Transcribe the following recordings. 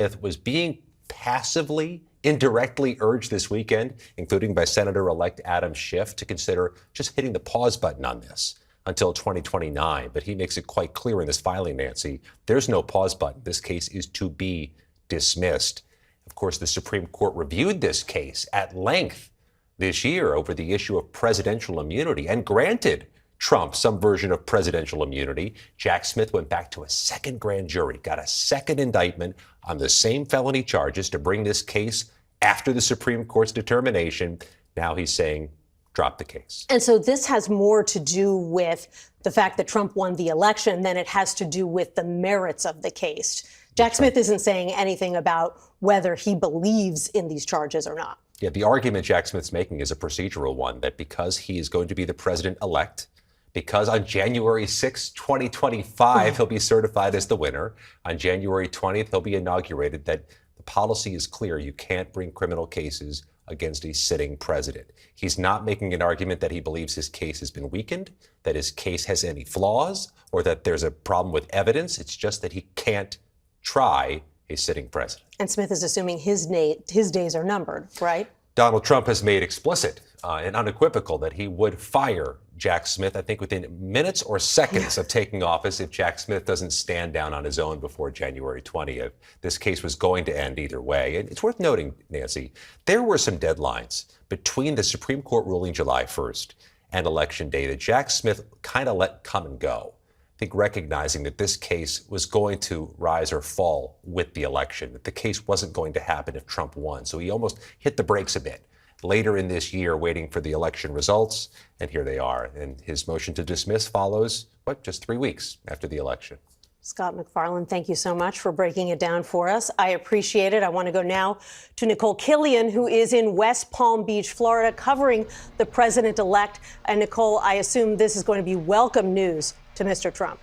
Smith was being passively, indirectly urged this weekend, including by Senator-elect Adam Schiff, to consider just hitting the pause button on this until 2029. But he makes it quite clear in this filing, Nancy, there's no pause button. This case is to be dismissed. Of course, the Supreme Court reviewed this case at length this year over the issue of presidential immunity and granted Trump some version of presidential immunity. Jack Smith went back to a second grand jury, got a second indictment on the same felony charges to bring this case after the Supreme Court's determination. Now he's saying, drop the case. And so this has more to do with the fact that Trump won the election than it has to do with the merits of the case. Jack Smith isn't saying anything about whether he believes in these charges or not. Yeah, the argument Jack Smith's making is a procedural one, that because he is going to be the president-elect, because on January 6, 2025, he'll be certified as the winner. On January 20th, he'll be inaugurated, that the policy is clear. You can't bring criminal cases against a sitting president. He's not making an argument that he believes his case has been weakened, that his case has any flaws, or that there's a problem with evidence. It's just that he can't try a sitting president. And Smith is assuming his days are numbered, right? Donald Trump has made explicit and unequivocal that he would fire Jack Smith, I think, within minutes or seconds of taking office if Jack Smith doesn't stand down on his own before January 20th. This case was going to end either way. And it's worth noting, Nancy, there were some deadlines between the Supreme Court ruling July 1st and Election Day that Jack Smith kind of let come and go. I think recognizing that this case was going to rise or fall with the election, that the case wasn't going to happen if Trump won. So he almost hit the brakes a bit later in this year, waiting for the election results. And here they are. And his motion to dismiss follows, just 3 weeks after the election. Scott MacFarlane, thank you so much for breaking it down for us. I appreciate it. I want to go now to Nicole Killion, who is in West Palm Beach, Florida, covering the president-elect. And Nicole, I assume this is going to be welcome news to Mr. Trump.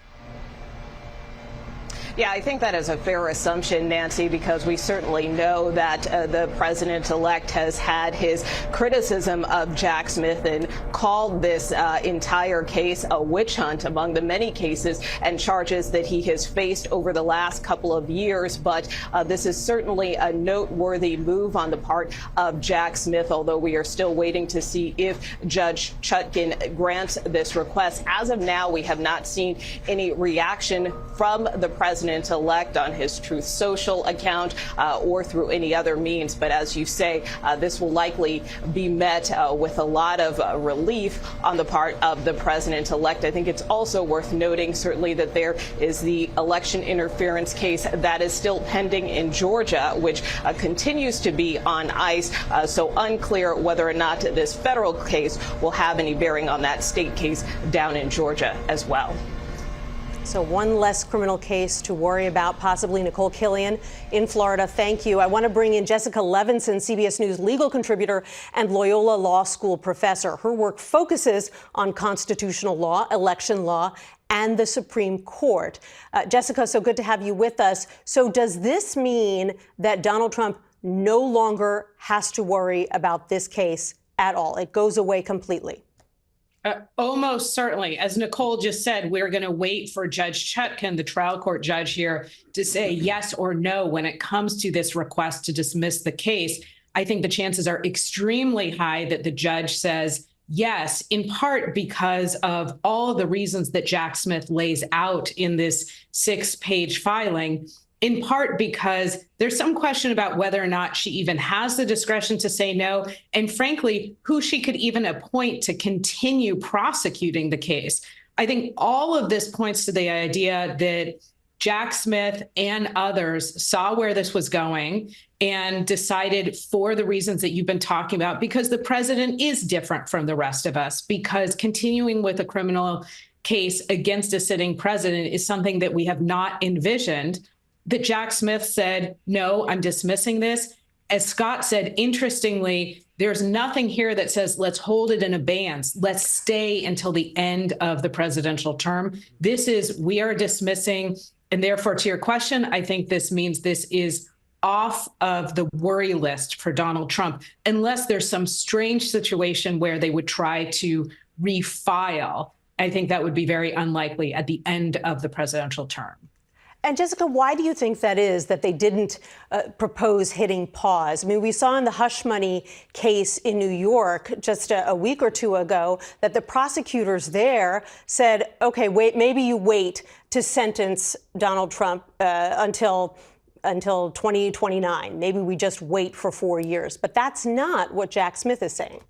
Yeah, I think that is a fair assumption, Nancy, because we certainly know that the president-elect has had his criticism of Jack Smith and called this entire case a witch hunt among the many cases and charges that he has faced over the last couple of years. But this is certainly a noteworthy move on the part of Jack Smith, although we are still waiting to see if Judge Chutkan grants this request. As of now, we have not seen any reaction from the president-elect on his Truth Social account or through any other means. But as you say, this will likely be met with a lot of relief on the part of the president-elect. I think it's also worth noting, certainly, that there is the election interference case that is still pending in Georgia, which continues to be on ice. So unclear whether or not this federal case will have any bearing on that state case down in Georgia as well. So one less criminal case to worry about, possibly. Nicole Killion in Florida, thank you. I want to bring in Jessica Levinson, CBS News legal contributor and Loyola Law School professor. Her work focuses on constitutional law, election law, and the Supreme Court. Jessica, so good to have you with us. So does this mean that Donald Trump no longer has to worry about this case at all? It goes away completely? Almost certainly. As Nicole just said, we're going to wait for Judge Chutkan, the trial court judge here, to say yes or no when it comes to this request to dismiss the case. I think the chances are extremely high that the judge says yes, in part because of all the reasons that Jack Smith lays out in this 6-page filing. In part because there's some question about whether or not she even has the discretion to say no, and frankly, who she could even appoint to continue prosecuting the case. I think all of this points to the idea that Jack Smith and others saw where this was going and decided, for the reasons that you've been talking about, because the president is different from the rest of us, because continuing with a criminal case against a sitting president is something that we have not envisioned, that Jack Smith said, no, I'm dismissing this. As Scott said, interestingly, there's nothing here that says, let's hold it in abeyance. Let's stay until the end of the presidential term. This is, we are dismissing. And therefore, to your question, I think this means this is off of the worry list for Donald Trump, unless there's some strange situation where they would try to refile. I think that would be very unlikely at the end of the presidential term. And Jessica, why do you think that is, that they didn't propose hitting pause? I mean, we saw in the hush money case in New York just a week or two ago that the prosecutors there said, OK, wait, maybe you wait to sentence Donald Trump until 2029. Maybe we just wait for 4 years. But that's not what Jack Smith is saying.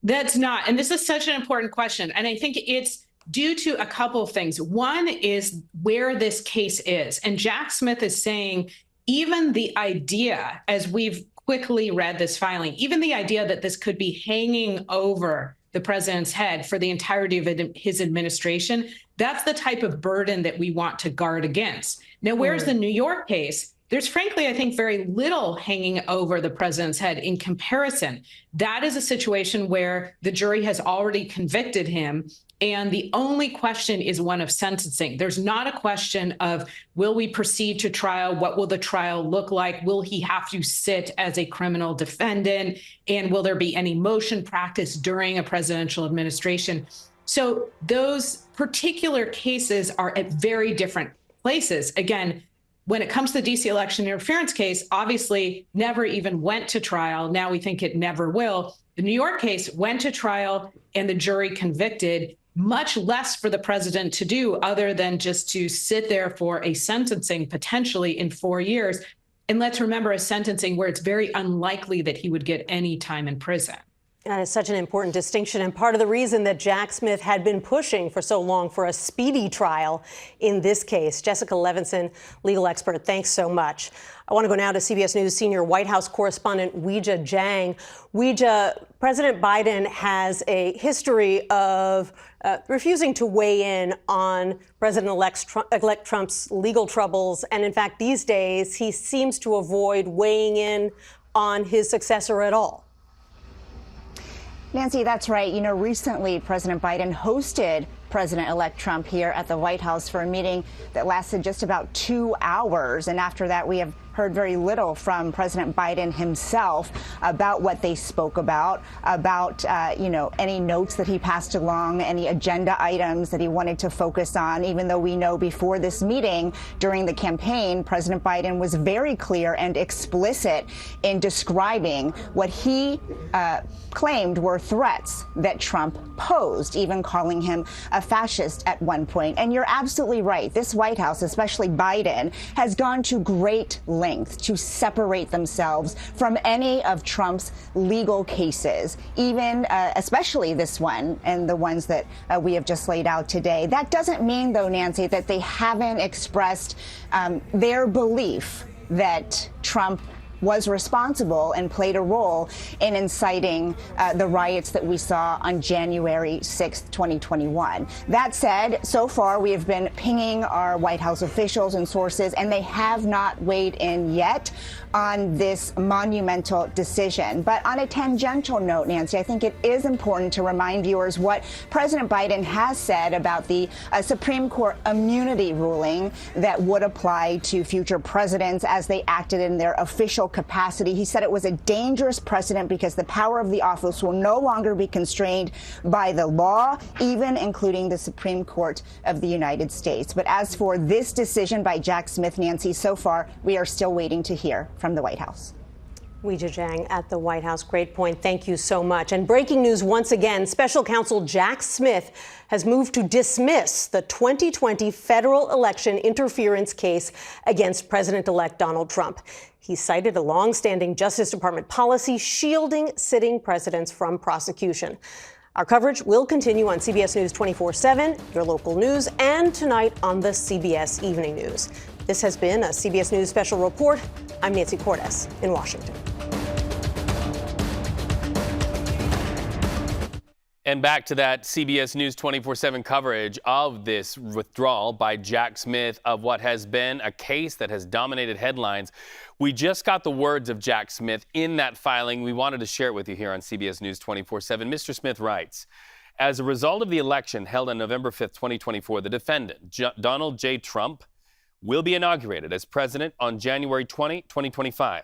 That's not. And this is such an important question. And I think it's due to a couple of things. One is where this case is. And Jack Smith is saying even the idea, as we've quickly read this filing, even the idea that this could be hanging over the president's head for the entirety of his administration, that's the type of burden that we want to guard against. Now, where's the New York case? There's frankly, I think, very little hanging over the president's head in comparison. That is a situation where the jury has already convicted him. And the only question is one of sentencing. There's not a question of, will we proceed to trial? What will the trial look like? Will he have to sit as a criminal defendant? And will there be any motion practice during a presidential administration? So those particular cases are at very different places. Again, when it comes to the DC election interference case, obviously never even went to trial. Now we think it never will. The New York case went to trial and the jury convicted. Much less for the president to do other than just to sit there for a sentencing potentially in 4 years. And let's remember a sentencing where it's very unlikely that he would get any time in prison. That is such an important distinction, and part of the reason that Jack Smith had been pushing for so long for a speedy trial in this case. Jessica Levinson, legal expert, thanks so much. I want to go now to CBS News senior White House correspondent Weijia Jiang. Weijia, President Biden has a history of refusing to weigh in on President-elect Trump's legal troubles, and in fact, these days, he seems to avoid weighing in on his successor at all. Nancy, that's right. You know, recently, President Biden hosted President-elect Trump here at the White House for a meeting that lasted just about 2 hours. And after that, we have heard very little from President Biden himself about what they spoke about any notes that he passed along, any agenda items that he wanted to focus on, even though we know before this meeting during the campaign, President Biden was very clear and explicit in describing what he claimed were threats that Trump posed, even calling him a fascist at one point. And you're absolutely right. This White House, especially Biden, has gone to great lengths to separate themselves from any of Trump's legal cases, even especially this one and the ones that we have just laid out today. That doesn't mean, though, Nancy, that they haven't expressed their belief that Trump was responsible and played a role in inciting the riots that we saw on January 6th, 2021. That said, so far we have been pinging our White House officials and sources, and they have not weighed in yet on this monumental decision. But on a tangential note, Nancy, I think it is important to remind viewers what President Biden has said about the Supreme Court immunity ruling that would apply to future presidents as they acted in their official capacity. He said it was a dangerous precedent because the power of the office will no longer be constrained by the law, even including the Supreme Court of the United States. But as for this decision by Jack Smith, Nancy, so far we are still waiting to hear from the White House. Weijia Jiang at the White House. Great point. Thank you so much. And breaking news once again, special counsel Jack Smith has moved to dismiss the 2020 federal election interference case against President-elect Donald Trump. He cited a long-standing Justice Department policy shielding sitting presidents from prosecution. Our coverage will continue on CBS News 24/7, your local news, and tonight on the CBS Evening News. This has been a CBS News Special Report. I'm Nancy Cordes in Washington. And back to that CBS News 24/7 coverage of this withdrawal by Jack Smith of what has been a case that has dominated headlines. We just got the words of Jack Smith in that filing. We wanted to share it with you here on CBS News 24/7. Mr. Smith writes, as a result of the election held on November 5th, 2024, the defendant, Donald J. Trump, will be inaugurated as president on January 20, 2025.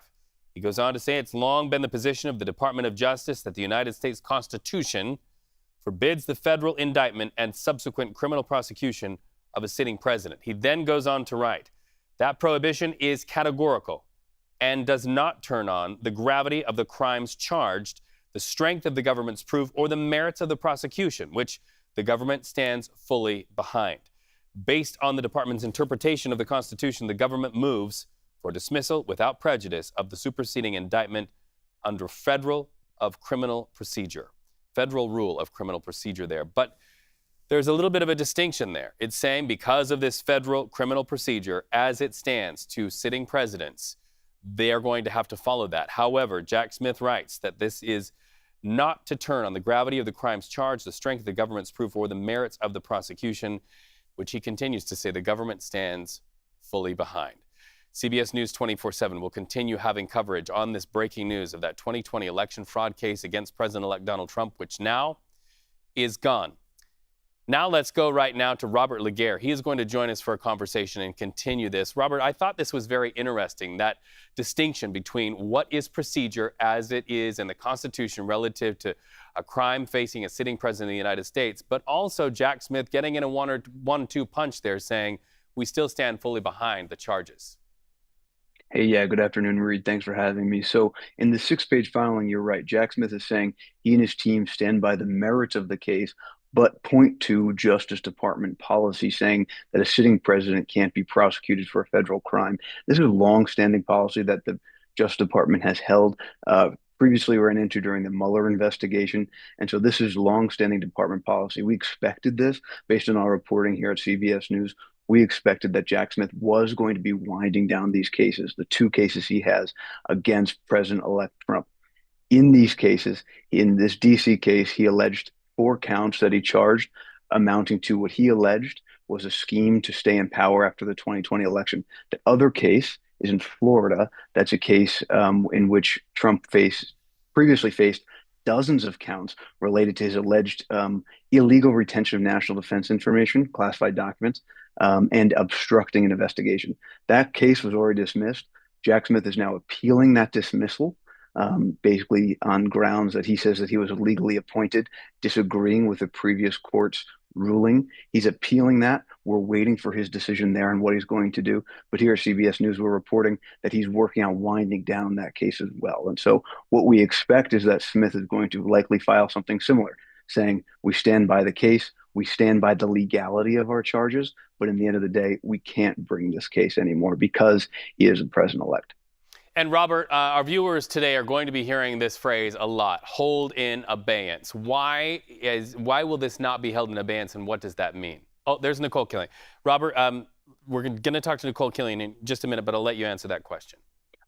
He goes on to say it's long been the position of the Department of Justice that the United States Constitution forbids the federal indictment and subsequent criminal prosecution of a sitting president. He then goes on to write, that prohibition is categorical and does not turn on the gravity of the crimes charged, the strength of the government's proof, or the merits of the prosecution, which the government stands fully behind. Based on the department's interpretation of the Constitution, the government moves for dismissal without prejudice of the superseding indictment under federal rule of criminal procedure there. But there's a little bit of a distinction there. It's saying because of this federal criminal procedure, as it stands to sitting presidents, they are going to have to follow that. However, Jack Smith writes that this is not to turn on the gravity of the crimes charged, the strength of the government's proof, or the merits of the prosecution, which he continues to say the government stands fully behind. CBS News 24/7 will continue having coverage on this breaking news of that 2020 election fraud case against President-elect Donald Trump, which now is gone. Now let's go right now to Robert Laguerre. He is going to join us for a conversation and continue this. Robert, I thought this was very interesting, that distinction between what is procedure as it is in the Constitution relative to a crime facing a sitting president of the United States, but also Jack Smith getting in a 1-2 punch there saying, we still stand fully behind the charges. Hey, yeah, good afternoon, Reed. Thanks for having me. So in the 6-page filing, you're right. Jack Smith is saying he and his team stand by the merits of the case, but point to Justice Department policy saying that a sitting president can't be prosecuted for a federal crime. This is a long-standing policy that the Justice Department has held, previously ran into during the Mueller investigation. And so this is long-standing department policy. We expected this based on our reporting here at CBS News. We expected that Jack Smith was going to be winding down these cases, the 2 cases he has against President-elect Trump. In these cases, in this D.C. case, he alleged 4 counts that he charged, amounting to what he alleged was a scheme to stay in power after the 2020 election. The other case is in Florida. That's a case in which Trump previously faced dozens of counts related to his alleged illegal retention of national defense information, classified documents, and obstructing an investigation. That case was already dismissed. Jack Smith is now appealing that dismissal, basically on grounds that he says that he was illegally appointed, disagreeing with the previous court's ruling. He's appealing that. We're waiting for his decision there and what he's going to do. But here at CBS News, we're reporting that he's working on winding down that case as well. And so what we expect is that Smith is going to likely file something similar, saying we stand by the case, we stand by the legality of our charges, but in the end of the day, we can't bring this case anymore because he is the president-elect. And Robert, our viewers today are going to be hearing this phrase a lot, hold in abeyance. Why will this not be held in abeyance, and what does that mean? Oh, there's Nicole Killian. Robert, we're going to talk to Nicole Killian in just a minute, but I'll let you answer that question.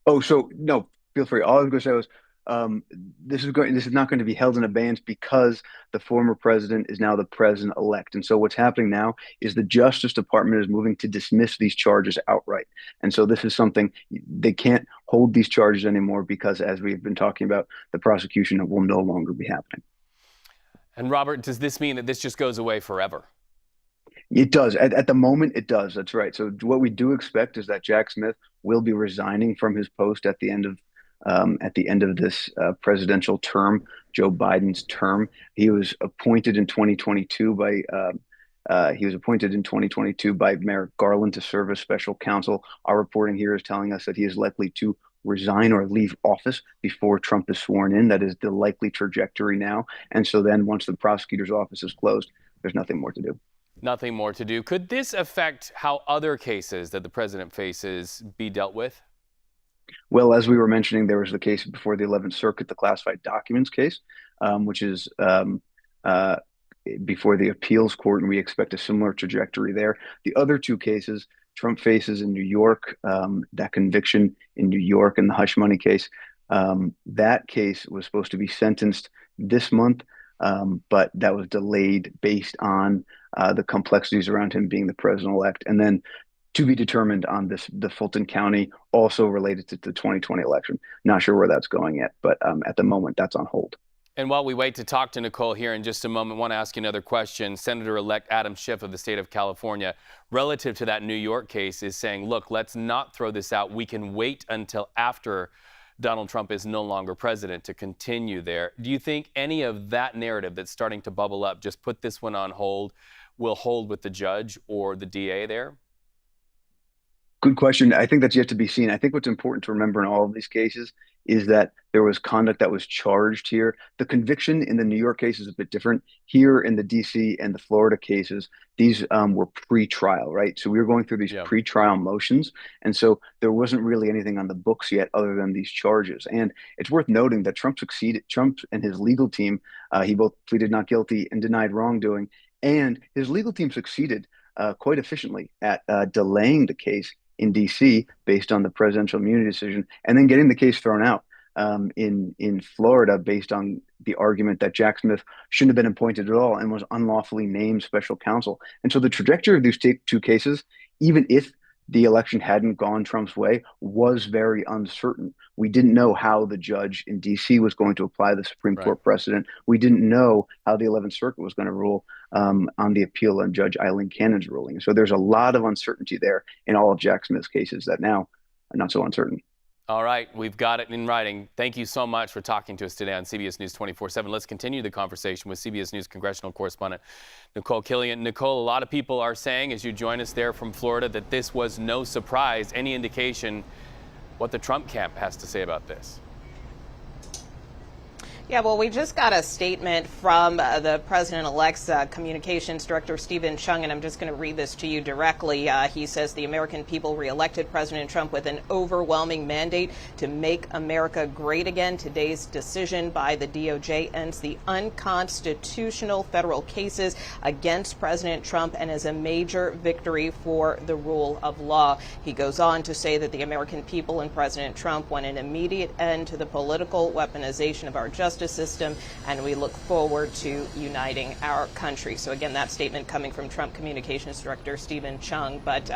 Oh, so no, feel free. All I was going to say was this is not going to be held in abeyance because the former president is now the president-elect. And so what's happening now is the Justice Department is moving to dismiss these charges outright. And so this is something they can't hold these charges anymore because, as we've been talking about, the prosecution will no longer be happening. And Robert, does this mean that this just goes away forever? It does. At the moment, it does. That's right. So what we do expect is that Jack Smith will be resigning from his post at the end of this presidential term, Joe Biden's term. He was appointed in 2022 by Merrick Garland to serve as special counsel. Our reporting here is telling us that he is likely to resign or leave office before Trump is sworn in. That is the likely trajectory now. And so then once the prosecutor's office is closed, there's nothing more to do. Nothing more to do. Could this affect how other cases that the president faces be dealt with? Well, as we were mentioning, there was the case before the 11th Circuit, the classified documents case, which is before the appeals court, and we expect a similar trajectory there. The other 2 cases Trump faces in New York, that conviction in New York and the hush money case, that case was supposed to be sentenced this month, but that was delayed based on the complexities around him being the president-elect. And then to be determined on the Fulton County, also related to the 2020 election. Not sure where that's going yet, but at the moment, that's on hold. And while we wait to talk to Nicole here in just a moment, I want to ask you another question. Senator-elect Adam Schiff of the state of California, relative to that New York case, is saying, look, let's not throw this out. We can wait until after Donald Trump is no longer president to continue there. Do you think any of that narrative that's starting to bubble up, just put this one on hold? will hold with the judge or the DA there? Good question. I think that's yet to be seen. I think what's important to remember in all of these cases is that there was conduct that was charged here. The conviction in the New York case is a bit different. Here in the DC and the Florida cases, these were pre-trial, right? So we were going through these pre-trial motions. And so there wasn't really anything on the books yet other than these charges. And it's worth noting that Trump and his legal team, he both pleaded not guilty and denied wrongdoing. And his legal team succeeded quite efficiently at delaying the case in DC based on the presidential immunity decision, and then getting the case thrown out in Florida based on the argument that Jack Smith shouldn't have been appointed at all and was unlawfully named special counsel. And so the trajectory of these two cases, even if the election hadn't gone Trump's way, was very uncertain. We didn't know how the judge in DC was going to apply the Supreme Court precedent. We didn't know how the 11th Circuit was going to rule on the appeal on Judge Eileen Cannon's ruling. So there's a lot of uncertainty there in all of Jack Smith's cases that now are not so uncertain. All right, we've got it in writing. Thank you so much for talking to us today on CBS News 24/7. Let's continue the conversation with CBS News congressional correspondent Nicole Killion. Nicole, a lot of people are saying, as you join us there from Florida, that this was no surprise. Any indication what the Trump camp has to say about this? Yeah, well, we just got a statement from the president-elect's communications director, Stephen Chung, and I'm just going to read this to you directly. He says the American people reelected President Trump with an overwhelming mandate to make America great again. Today's decision by the DOJ ends the unconstitutional federal cases against President Trump and is a major victory for the rule of law. He goes on to say that the American people and President Trump want an immediate end to the political weaponization of our justice system, and we look forward to uniting our country. So again, that statement coming from Trump Communications Director Stephen Chung. But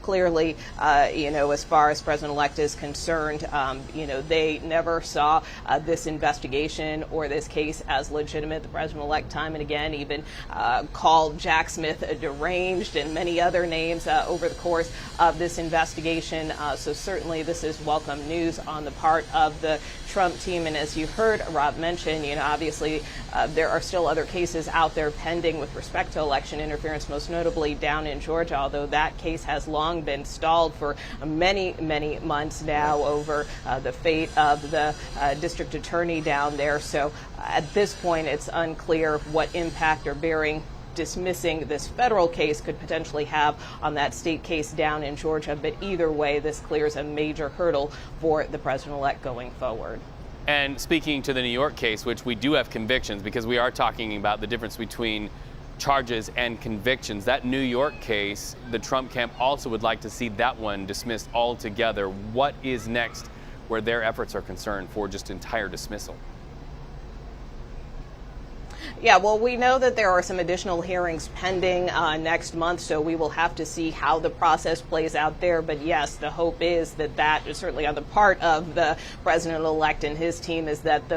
clearly, as far as President-elect is concerned, they never saw this investigation or this case as legitimate. The President-elect time and again even called Jack Smith a deranged and many other names over the course of this investigation. So certainly this is welcome news on the part of the Trump team. And as you heard Rob mention, obviously there are still other cases out there pending with respect to election interference, most notably down in Georgia, although that case has long been stalled for many, many months now over the fate of the district attorney down there. So at this point, it's unclear what impact or bearing dismissing this federal case could potentially have on that state case down in Georgia. But either way, this clears a major hurdle for the president-elect going forward. And speaking to the New York case, which we do have convictions, because we are talking about the difference between charges and convictions. That New York case, the Trump camp also would like to see that one dismissed altogether. What is next where their efforts are concerned for just entire dismissal? Yeah, well, we know that there are some additional hearings pending next month, so we will have to see how the process plays out there. But yes, the hope is that certainly on the part of the president-elect and his team is that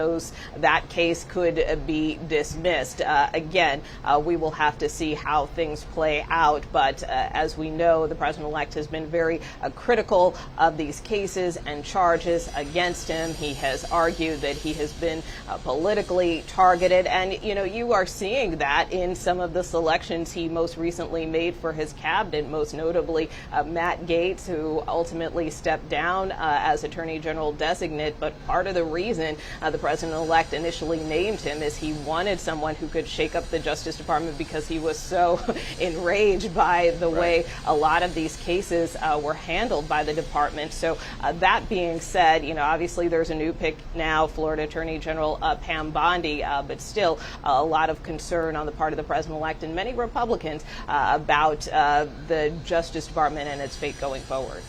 that case could be dismissed. Again, we will have to see how things play out. But as we know, the president-elect has been very critical of these cases and charges against him. He has argued that he has been politically targeted, and you are seeing that in some of the selections he most recently made for his cabinet, most notably Matt Gaetz, who ultimately stepped down as Attorney General designate. But part of the reason the president-elect initially named him is he wanted someone who could shake up the Justice Department because he was so enraged by the way a lot of these cases were handled by the department. So that being said, obviously there's a new pick now, Florida Attorney General Pam Bondi, but still a lot of concern on the part of the president-elect and many Republicans about the Justice Department and its fate going forward.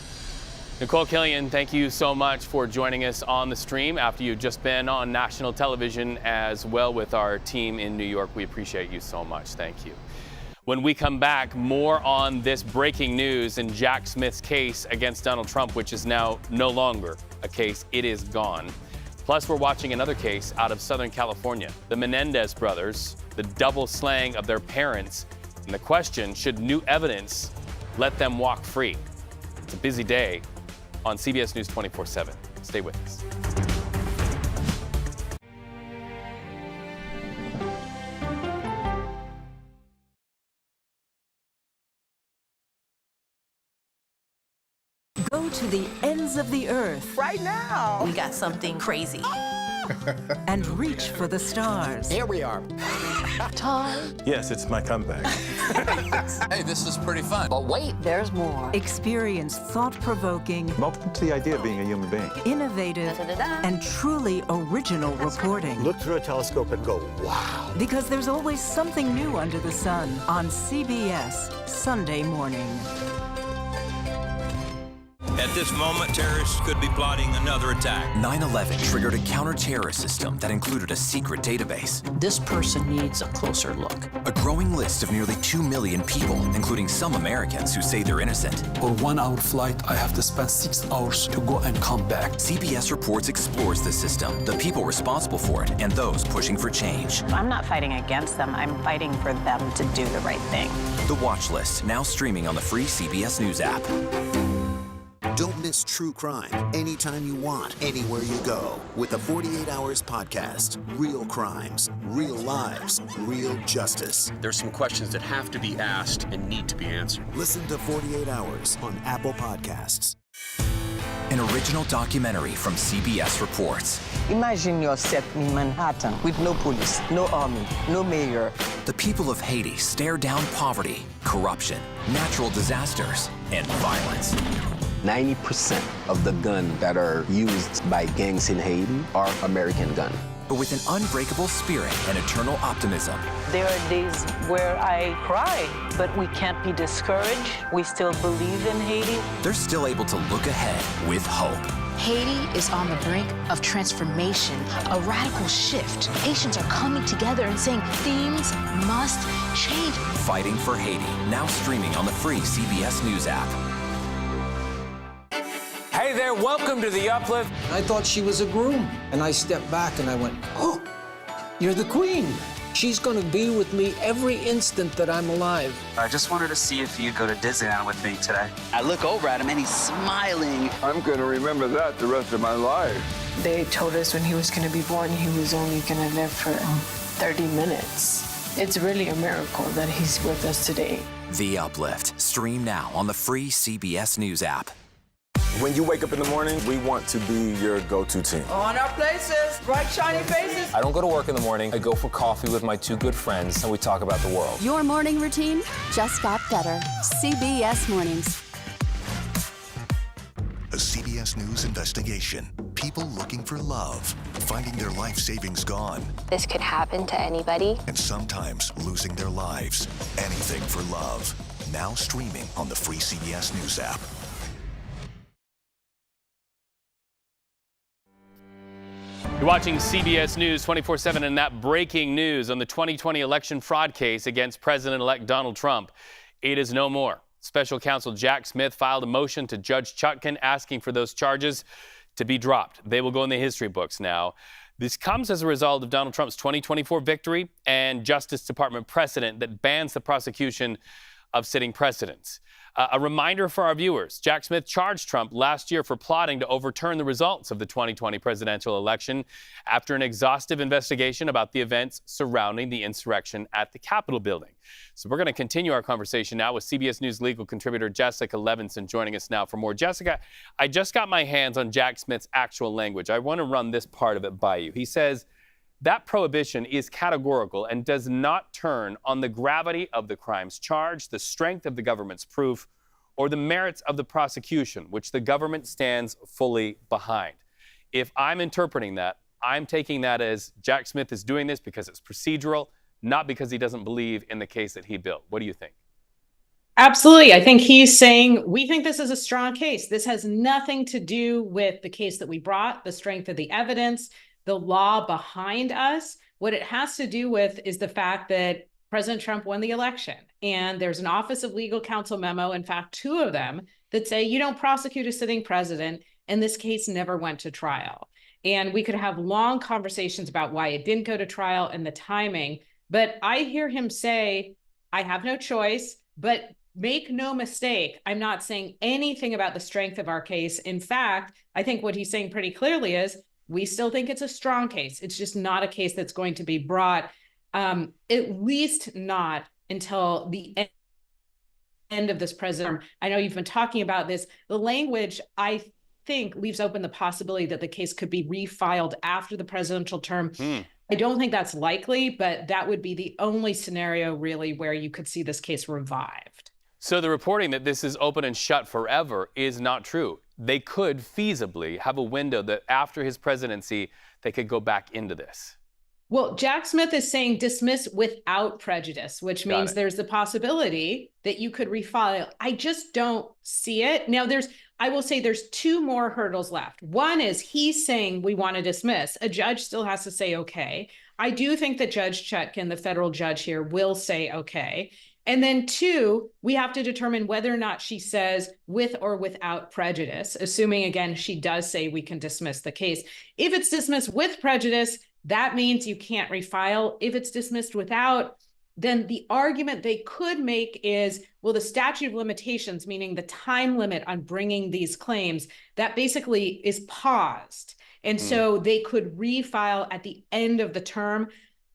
Nicole Killion, thank you so much for joining us on the stream after you've just been on national television as well with our team in New York. We appreciate you so much. Thank you. When we come back, more on this breaking news in Jack Smith's case against Donald Trump, which is now no longer a case. It is gone. Plus, we're watching another case out of Southern California. The Menendez brothers, the double slaying of their parents, and the question, should new evidence let them walk free? It's a busy day on CBS News 24/7. Stay with us. to the ends of the earth Right now. We got something crazy. and reach for the stars. Here we are. Time. Yes, it's my comeback. Hey, this is pretty fun. But wait, there's more. Experience thought-provoking, Welcome to the idea of being a human being. innovative, and truly original reporting. Look through a telescope and go, wow. Because there's always something new under the sun on CBS Sunday morning. At this moment, terrorists could be plotting another attack. 9/11 triggered a counter-terrorist system that included a secret database. This person needs a closer look. A growing list of nearly 2 million people, including some Americans who say they're innocent. For 1 hour flight, I have to spend 6 hours to go and come back. CBS Reports explores the system, the people responsible for it, and those pushing for change. I'm not fighting against them. I'm fighting for them to do the right thing. The Watch List, now streaming on the free CBS News app. Don't miss true crime anytime you want, anywhere you go. With the 48 Hours podcast. Real crimes, real lives, real justice. There's some questions that have to be asked and need to be answered. Listen to 48 Hours on Apple Podcasts. An original documentary from CBS Reports. Imagine yourself in Manhattan with no police, no army, no mayor. The people of Haiti stare down poverty, corruption, natural disasters, and violence. 90% of the guns that are used by gangs in Haiti are American guns. But with an unbreakable spirit and eternal optimism. There are days where I cry, but we can't be discouraged. We still believe in Haiti. They're still able to look ahead with hope. Haiti is on the brink of transformation, a radical shift. Nations are coming together and saying things must change. Fighting for Haiti, now streaming on the free CBS News app. Hey there, welcome to The Uplift. I thought she was a groom, and I stepped back and I went, oh, you're the queen. She's going to be with me every instant that I'm alive. I just wanted to see if you'd go to Disneyland with me today. I look over at him and he's smiling. I'm going to remember that the rest of my life. They told us when he was going to be born, he was only going to live for 30 minutes. It's really a miracle that he's with us today. The Uplift. Stream now on the free CBS News app. When you wake up in the morning, we want to be your go-to team. On our places, bright, shiny faces. I don't go to work in the morning. I go for coffee with my 2 good friends, and we talk about the world. Your morning routine just got better. CBS Mornings. A CBS News investigation. People looking for love, finding their life savings gone. This could happen to anybody. And sometimes losing their lives. Anything for love. Now streaming on the free CBS News app. You're watching CBS News 24/7, and that breaking news on the 2020 election fraud case against President-elect Donald Trump. It is no more. Special counsel Jack Smith filed a motion to Judge Chutkan asking for those charges to be dropped. They will go in the history books now. This comes as a result of Donald Trump's 2024 victory and Justice Department precedent that bans the prosecution of sitting presidents. A reminder for our viewers, Jack Smith charged Trump last year for plotting to overturn the results of the 2020 presidential election after an exhaustive investigation about the events surrounding the insurrection at the Capitol building. So we're going to continue our conversation now with CBS News legal contributor Jessica Levinson joining us now for more. Jessica, I just got my hands on Jack Smith's actual language. I want to run this part of it by you. He says, that prohibition is categorical and does not turn on the gravity of the crimes charged, the strength of the government's proof, or the merits of the prosecution, which the government stands fully behind. If I'm interpreting that, I'm taking that as Jack Smith is doing this because it's procedural, not because he doesn't believe in the case that he built. What do you think? Absolutely. I think he's saying, we think this is a strong case. This has nothing to do with the case that we brought, the strength of the evidence, the law behind us. What it has to do with is the fact that President Trump won the election. And there's an Office of Legal Counsel memo, in fact, 2 of them, that say you don't prosecute a sitting president. And this case never went to trial. And we could have long conversations about why it didn't go to trial and the timing. But I hear him say, I have no choice, but make no mistake, I'm not saying anything about the strength of our case. In fact, I think what he's saying pretty clearly is, we still think it's a strong case. It's just not a case that's going to be brought, at least not until the end of this president. I know you've been talking about this. The language, I think, leaves open the possibility that the case could be refiled after the presidential term. I don't think that's likely, but that would be the only scenario really where you could see this case revived. So the reporting that this is open and shut forever is not true. They could feasibly have a window that after his presidency, they could go back into this. Well, Jack Smith is saying dismiss without prejudice, which means there's the possibility that you could refile. I just don't see it. Now, I will say there's two more hurdles left. One is he's saying we want to dismiss. A judge still has to say okay. I do think that Judge Chutkan, the federal judge here, will say okay. And then two, we have to determine whether or not she says with or without prejudice, assuming, again, she does say we can dismiss the case. If it's dismissed with prejudice, that means you can't refile. If it's dismissed without, then the argument they could make is, well, the statute of limitations, meaning the time limit on bringing these claims, that basically is paused. And so they could refile at the end of the term.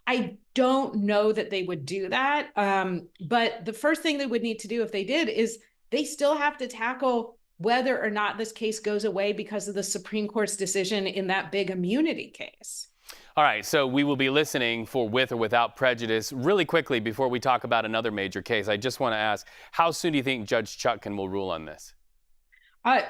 I don't know that they would do that. But the first thing they would need to do if they did is they still have to tackle whether or not this case goes away because of the Supreme Court's decision in that big immunity case. All right, so we will be listening for with or without prejudice. Really quickly, before we talk about another major case, I just want to ask, how soon do you think Judge Chutkan will rule on this?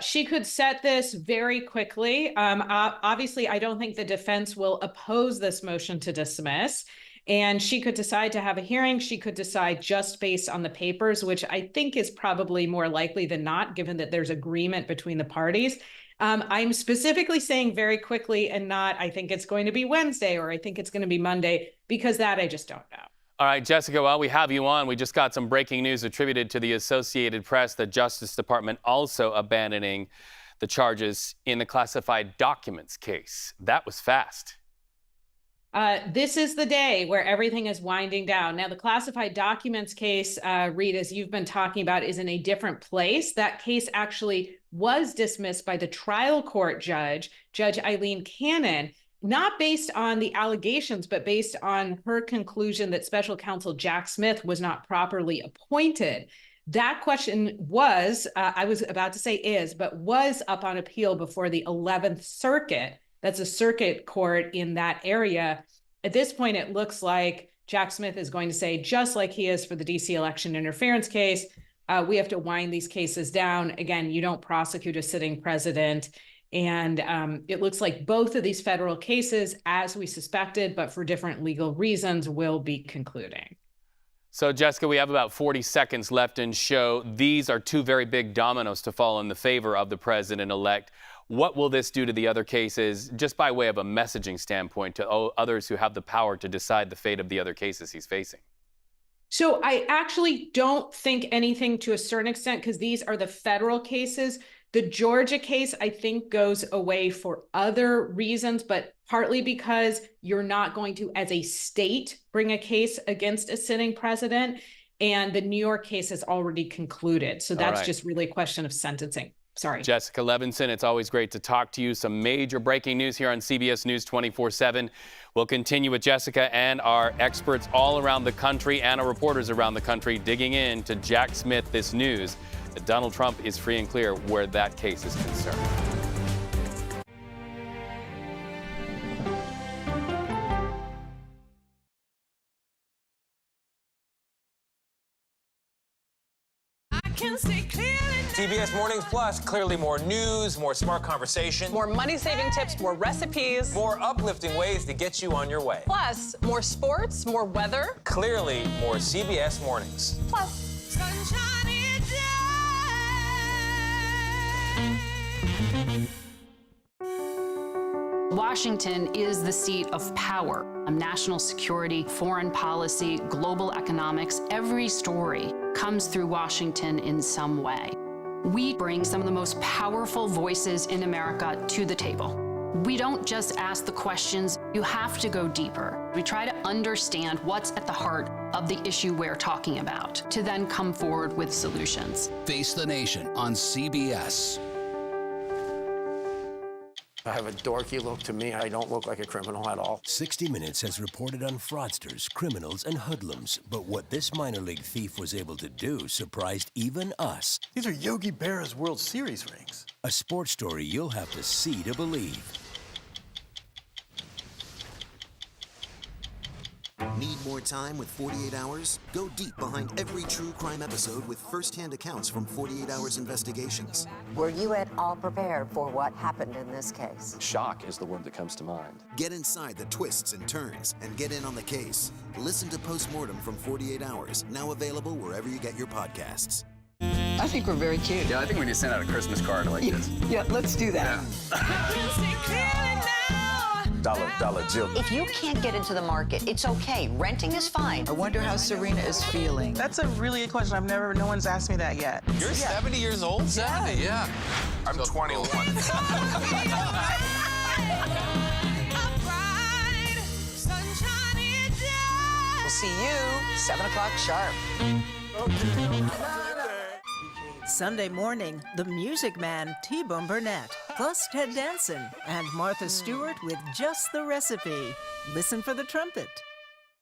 She could set this very quickly. Obviously, I don't think the defense will oppose this motion to dismiss. And she could decide to have a hearing. She could decide just based on the papers, which I think is probably more likely than not, given that there's agreement between the parties. I'm specifically saying very quickly and not, I think it's going to be Wednesday or I think it's going to be Monday, because that I just don't know. All right, Jessica, while we have you on, we just got some breaking news attributed to the Associated Press, the Justice Department also abandoning the charges in the classified documents case. That was fast. This is the day where everything is winding down. Now, the classified documents case, Reed, as you've been talking about, is in a different place. That case actually was dismissed by the trial court judge, Judge Eileen Cannon, not based on the allegations, but based on her conclusion that special counsel Jack Smith was not properly appointed. That question was, I was about to say is, but was up on appeal before the 11th Circuit. That's a circuit court in that area. At this point, it looks like Jack Smith is going to say, just like he is for the DC election interference case, we have to wind these cases down. Again, you don't prosecute a sitting president. And it looks like both of these federal cases, as we suspected, but for different legal reasons, will be concluding. So, Jessica, we have about 40 seconds left in show. These are two very big dominoes to fall in the favor of the president-elect. What will this do to the other cases, just by way of a messaging standpoint, to others who have the power to decide the fate of the other cases he's facing? So I actually don't think anything to a certain extent, because these are the federal cases. The Georgia case, I think, goes away for other reasons, but partly because you're not going to, as a state, bring a case against a sitting president. And the New York case has already concluded. So that's just really a question of sentencing. Sorry. Jessica Levinson, it's always great to talk to you. Some major breaking news here on CBS News 24/7. We'll continue with Jessica and our experts all around the country and our reporters around the country digging into Jack Smith, this news that Donald Trump is free and clear where that case is concerned. CBS Mornings Plus, clearly more news, more smart conversation. More money-saving tips, more recipes. More uplifting ways to get you on your way. Plus, more sports, more weather. Clearly, more CBS Mornings. Plus, sunshine in Washington is the seat of power. National security, foreign policy, global economics, every story comes through Washington in some way. We bring some of the most powerful voices in America to the table. We don't just ask the questions, you have to go deeper. We try to understand what's at the heart of the issue we're talking about, to then come forward with solutions. Face the Nation on CBS. I have a dorky look to me. I don't look like a criminal at all. 60 Minutes has reported on fraudsters, criminals, and hoodlums. But what this minor league thief was able to do surprised even us. These are Yogi Berra's World Series rings. A sports story you'll have to see to believe. Need more time with 48 Hours? Go deep behind every true crime episode with first-hand accounts from 48 Hours Investigations. Were you at all prepared for what happened in this case? Shock is the word that comes to mind. Get inside the twists and turns and get in on the case. Listen to Postmortem from 48 Hours, now available wherever you get your podcasts. I think we're very cute. Yeah, I think we need to send out a Christmas card like this. Yeah, let's do that. Dollar Jill. If you can't get into the market, it's okay. Renting is fine. I wonder how Serena is feeling. That's a really good question. No one's asked me that yet. You're 70 years old? 70, yeah. I'm 21. We'll see you 7 o'clock sharp. Sunday morning, the Music Man, T-Bone Burnett, plus Ted Danson and Martha Stewart with Just the Recipe. Listen for the trumpet.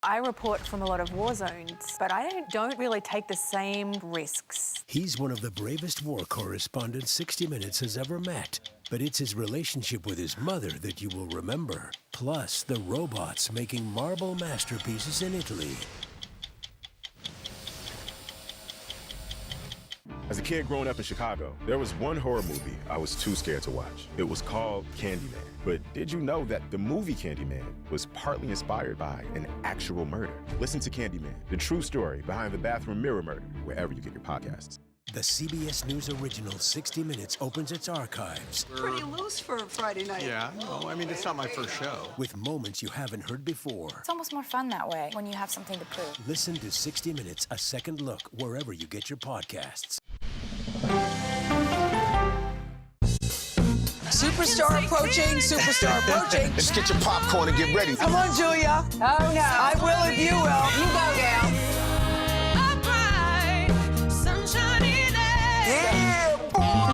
I report from a lot of war zones, but I don't really take the same risks. He's one of the bravest war correspondents 60 Minutes has ever met. But it's his relationship with his mother that you will remember. Plus, the robots making marble masterpieces in Italy. As a kid growing up in Chicago, there was one horror movie I was too scared to watch. It was called Candyman. But did you know that the movie Candyman was partly inspired by an actual murder? Listen to Candyman, the true story behind the bathroom mirror murder, wherever you get your podcasts. The CBS News original 60 Minutes opens its archives. Pretty loose for a Friday night. Yeah, no, I mean, it's not my first show. With moments you haven't heard before. It's almost more fun that way when you have something to prove. Listen to 60 Minutes, a second look, wherever you get your podcasts. Superstar approaching, superstar approaching. Just get your popcorn and get ready. Come on, Julia. Oh, no. I will if you will. You go down. Yeah, boy.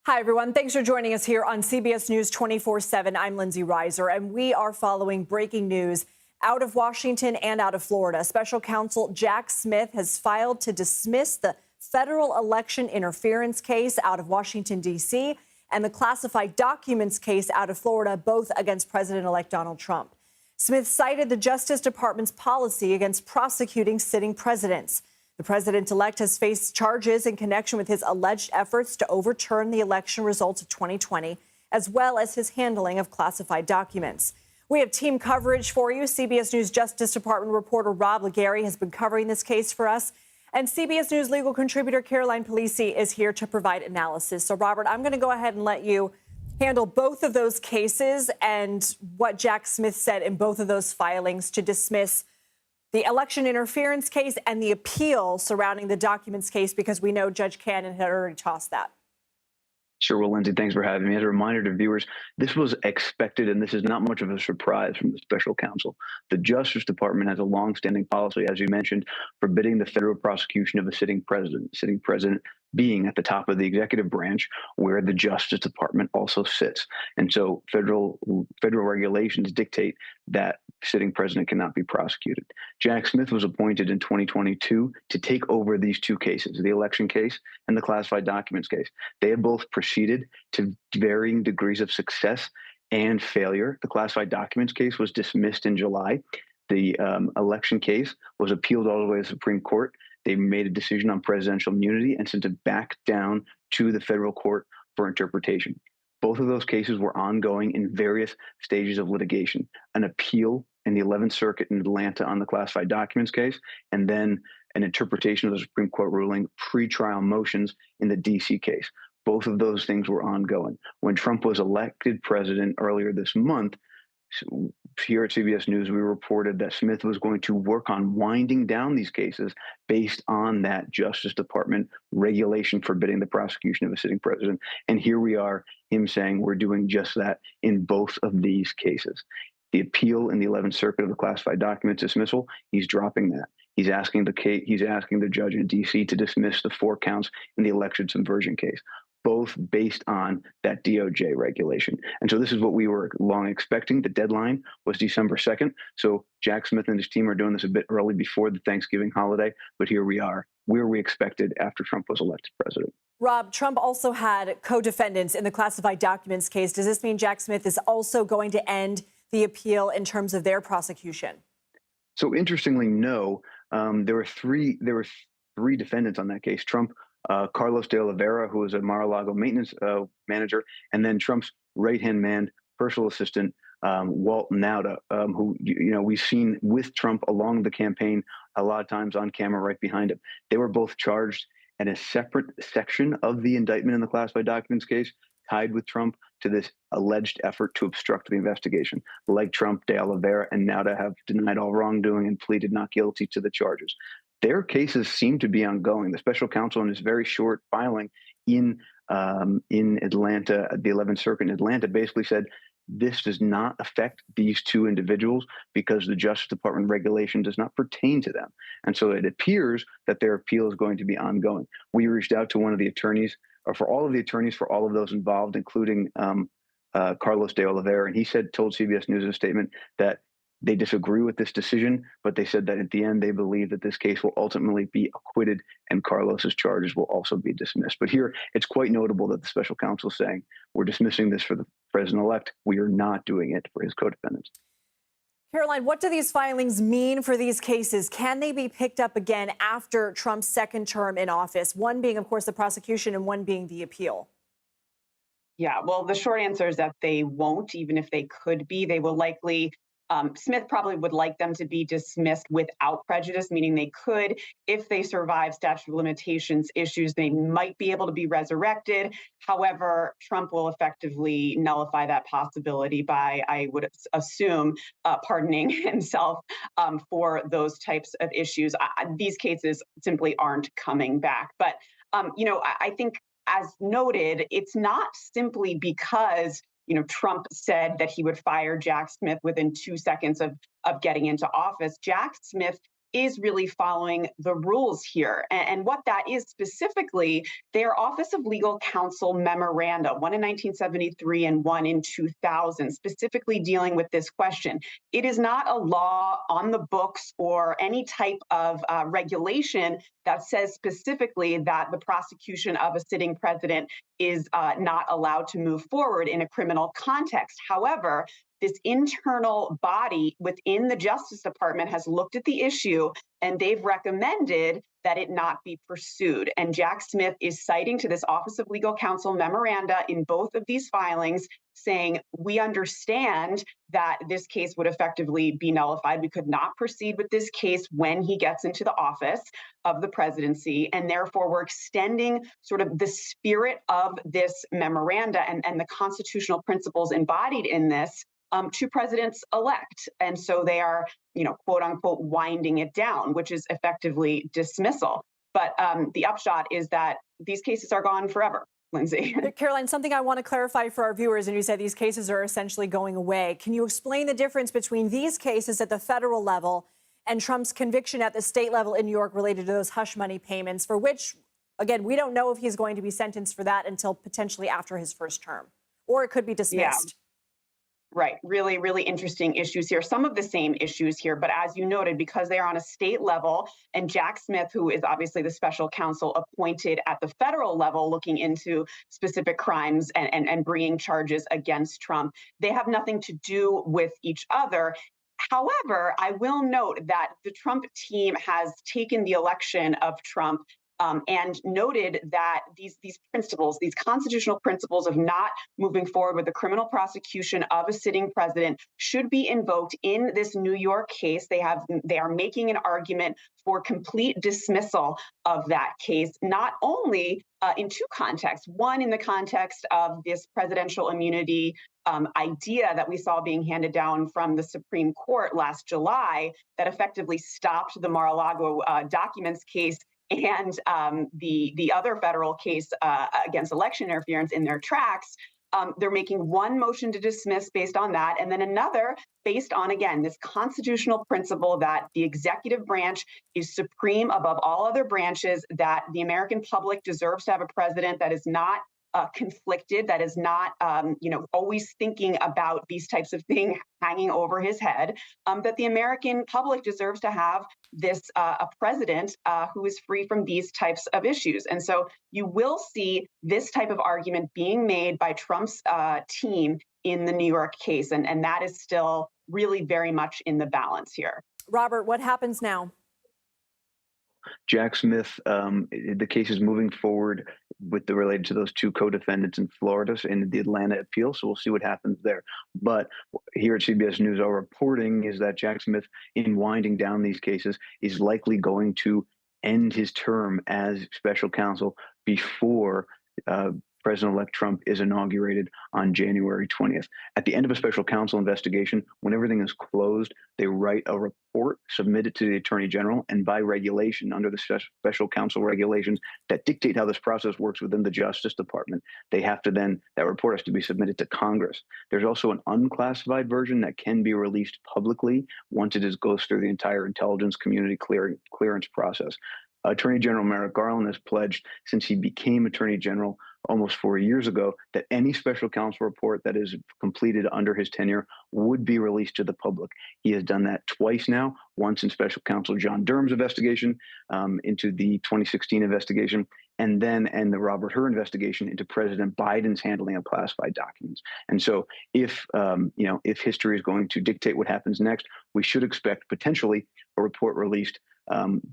Hi, everyone. Thanks for joining us here on CBS News 24/7. I'm Lindsay Reiser, and we are following breaking news out of Washington and out of Florida. Special counsel Jack Smith has filed to dismiss the federal election interference case out of Washington, D.C., and the classified documents case out of Florida, both against President-elect Donald Trump. Smith cited the Justice Department's policy against prosecuting sitting presidents. The president-elect has faced charges in connection with his alleged efforts to overturn the election results of 2020, as well as his handling of classified documents. We have team coverage for you. CBS News Justice Department reporter Rob Legary has been covering this case for us. And CBS News legal contributor Caroline Polisi is here to provide analysis. So, Robert, I'm going to go ahead and let you handle both of those cases and what Jack Smith said in both of those filings to dismiss the election interference case and the appeal surrounding the documents case, because we know Judge Cannon had already tossed that. Sure. Well, Lindsay, thanks for having me. As a reminder to viewers, this was expected, and this is not much of a surprise from the special counsel. The Justice Department has a longstanding policy, as you mentioned, forbidding the federal prosecution of a sitting president being at the top of the executive branch, where the Justice Department also sits. And so federal regulations dictate that sitting president cannot be prosecuted. Jack Smith was appointed in 2022 to take over these two cases, the election case and the classified documents case. They have both proceeded to varying degrees of success and failure. The classified documents case was dismissed in July. The election case was appealed all the way to the Supreme Court. They made a decision on presidential immunity and sent it back down to the federal court for interpretation. Both of those cases were ongoing in various stages of litigation. An appeal in the 11th Circuit in Atlanta on the classified documents case, and then an interpretation of the Supreme Court ruling, pre-trial motions in the D.C. case. Both of those things were ongoing. When Trump was elected president earlier this month, here at CBS News, we reported that Smith was going to work on winding down these cases based on that Justice Department regulation forbidding the prosecution of a sitting president. And here we are, him saying we're doing just that in both of these cases. The appeal in the 11th Circuit of the classified documents dismissal, he's dropping that. He's asking the judge in D.C. to dismiss the 4 counts in the election subversion case, both based on that DOJ regulation. And so this is what we were long expecting. The deadline was December 2nd. So Jack Smith and his team are doing this a bit early before the Thanksgiving holiday. But here we are, where we expected after Trump was elected president. Rob, Trump also had co-defendants in the classified documents case. Does this mean Jack Smith is also going to end the appeal in terms of their prosecution? So interestingly, no. There were three defendants on that case. Trump, Carlos de Oliveira, who was a Mar-a-Lago maintenance manager, and then Trump's right-hand man, personal assistant, Walt Nauta, who we've seen with Trump along the campaign a lot of times on camera right behind him. They were both charged in a separate section of the indictment in the classified documents case, tied with Trump to this alleged effort to obstruct the investigation. Like Trump, de Oliveira and Nauta have denied all wrongdoing and pleaded not guilty to the charges. Their cases seem to be ongoing. The special counsel in his very short filing in Atlanta, the 11th Circuit in Atlanta, basically said this does not affect these 2 individuals because the Justice Department regulation does not pertain to them. And so it appears that their appeal is going to be ongoing. We reached out to one of the attorneys, or for all of the attorneys for all of those involved, including Carlos de Oliveira, and he told CBS News in a statement that they disagree with this decision, but they said that at the end they believe that this case will ultimately be acquitted and Carlos's charges will also be dismissed. But here it's quite notable that the special counsel is saying we're dismissing this for the president-elect. We are not doing it for his co-defendants. Caroline, what do these filings mean for these cases? Can they be picked up again after Trump's second term in office? One being, of course, the prosecution and one being the appeal. Yeah, well, the short answer is that they won't, even if they could be. They will likely Smith probably would like them to be dismissed without prejudice, meaning they could, if they survive statute of limitations issues, they might be able to be resurrected. However, Trump will effectively nullify that possibility by, I would assume, pardoning himself for those types of issues. These cases simply aren't coming back. But, I think, as noted, it's not simply because Trump said that he would fire Jack Smith within 2 seconds of getting into office. Jack Smith is really following the rules here. And what that is specifically, their Office of Legal Counsel memoranda, one in 1973 and one in 2000, specifically dealing with this question. It is not a law on the books or any type of regulation that says specifically that the prosecution of a sitting president is not allowed to move forward in a criminal context. However, this internal body within the Justice Department has looked at the issue and they've recommended that it not be pursued. And Jack Smith is citing to this Office of Legal Counsel memoranda in both of these filings saying, we understand that this case would effectively be nullified. We could not proceed with this case when he gets into the office of the presidency. And therefore, we're extending sort of the spirit of this memoranda and the constitutional principles embodied in this to presidents-elect. And so they are, quote unquote, winding it down, which is effectively dismissal. But the upshot is that these cases are gone forever, Lindsay. Caroline, something I want to clarify for our viewers, and you said these cases are essentially going away. Can you explain the difference between these cases at the federal level and Trump's conviction at the state level in New York related to those hush money payments, for which, again, we don't know if he's going to be sentenced for that until potentially after his first term, or it could be dismissed? Yeah. Right. Really, really interesting issues here. Some of the same issues here, but as you noted, because they are on a state level and Jack Smith, who is obviously the special counsel appointed at the federal level looking into specific crimes and bringing charges against Trump, they have nothing to do with each other. However, I will note that the Trump team has taken the election of Trump and noted that these principles, these constitutional principles of not moving forward with the criminal prosecution of a sitting president should be invoked in this New York case. They are making an argument for complete dismissal of that case, not only in 2 contexts. One, in the context of this presidential immunity idea that we saw being handed down from the Supreme Court last July that effectively stopped the Mar-a-Lago documents case and the other federal case against election interference in their tracks. They're making one motion to dismiss based on that, and then another based on, again, this constitutional principle that the executive branch is supreme above all other branches, that the American public deserves to have a president that is not conflicted, that is not, always thinking about these types of things hanging over his head, that the American public deserves to have this a president who is free from these types of issues. And so you will see this type of argument being made by Trump's team in the New York case. And that is still really very much in the balance here. Robert, what happens now? Jack Smith, the case is moving forward related to those two co-defendants in Florida in the Atlanta appeal. So we'll see what happens there. But here at CBS News, our reporting is that Jack Smith, in winding down these cases, is likely going to end his term as special counsel before President-elect Trump is inaugurated on January 20th. At the end of a special counsel investigation, when everything is closed, they write a report, submit it to the Attorney General, and by regulation, under the special counsel regulations that dictate how this process works within the Justice Department, they have to then, that report has to be submitted to Congress. There's also an unclassified version that can be released publicly once it goes through the entire intelligence community clearance process. Attorney General Merrick Garland has pledged, since he became Attorney General almost 4 years ago, that any special counsel report that is completed under his tenure would be released to the public. He has done that twice now, once in special counsel John Durham's investigation into the 2016 investigation, and then in the Robert Hur investigation into President Biden's handling of classified documents. And so if history is going to dictate what happens next, we should expect potentially a report released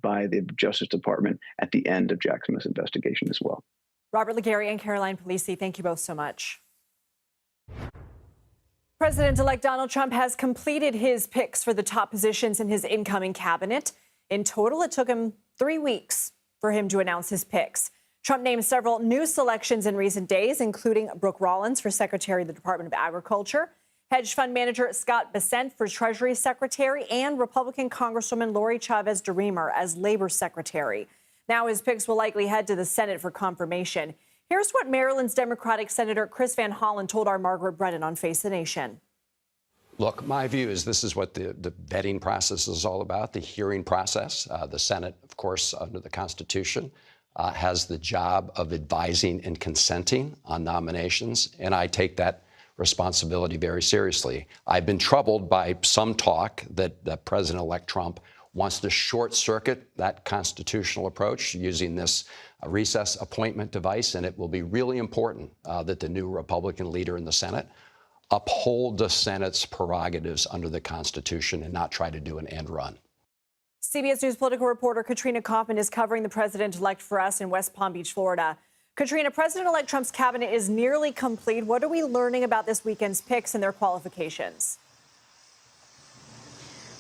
by the Justice Department at the end of Jack Smith's investigation as well. Robert Legary and Caroline Polisi, thank you both so much. President-elect Donald Trump has completed his picks for the top positions in his incoming cabinet. In total, it took him 3 weeks for him to announce his picks. Trump named several new selections in recent days, including Brooke Rollins for Secretary of the Department of Agriculture, hedge fund manager Scott Bessent for Treasury Secretary, and Republican Congresswoman Lori Chavez DeRemer as Labor Secretary. Now his picks will likely head to the Senate for confirmation. Here's what Maryland's Democratic Senator Chris Van Hollen told our Margaret Brennan on Face the Nation. Look, my view is this is what the vetting process is all about, the hearing process. The Senate, of course, under the Constitution, has the job of advising and consenting on nominations, and I take that responsibility very seriously. I've been troubled by some talk that President-elect Trump wants to short-circuit that constitutional approach using this recess appointment device, and it will be really important that the new Republican leader in the Senate uphold the Senate's prerogatives under the Constitution and not try to do an end run. CBS News political reporter Katrina Kaufman is covering the president-elect for us in West Palm Beach, Florida. Katrina, President-elect Trump's cabinet is nearly complete. What are we learning about this weekend's picks and their qualifications?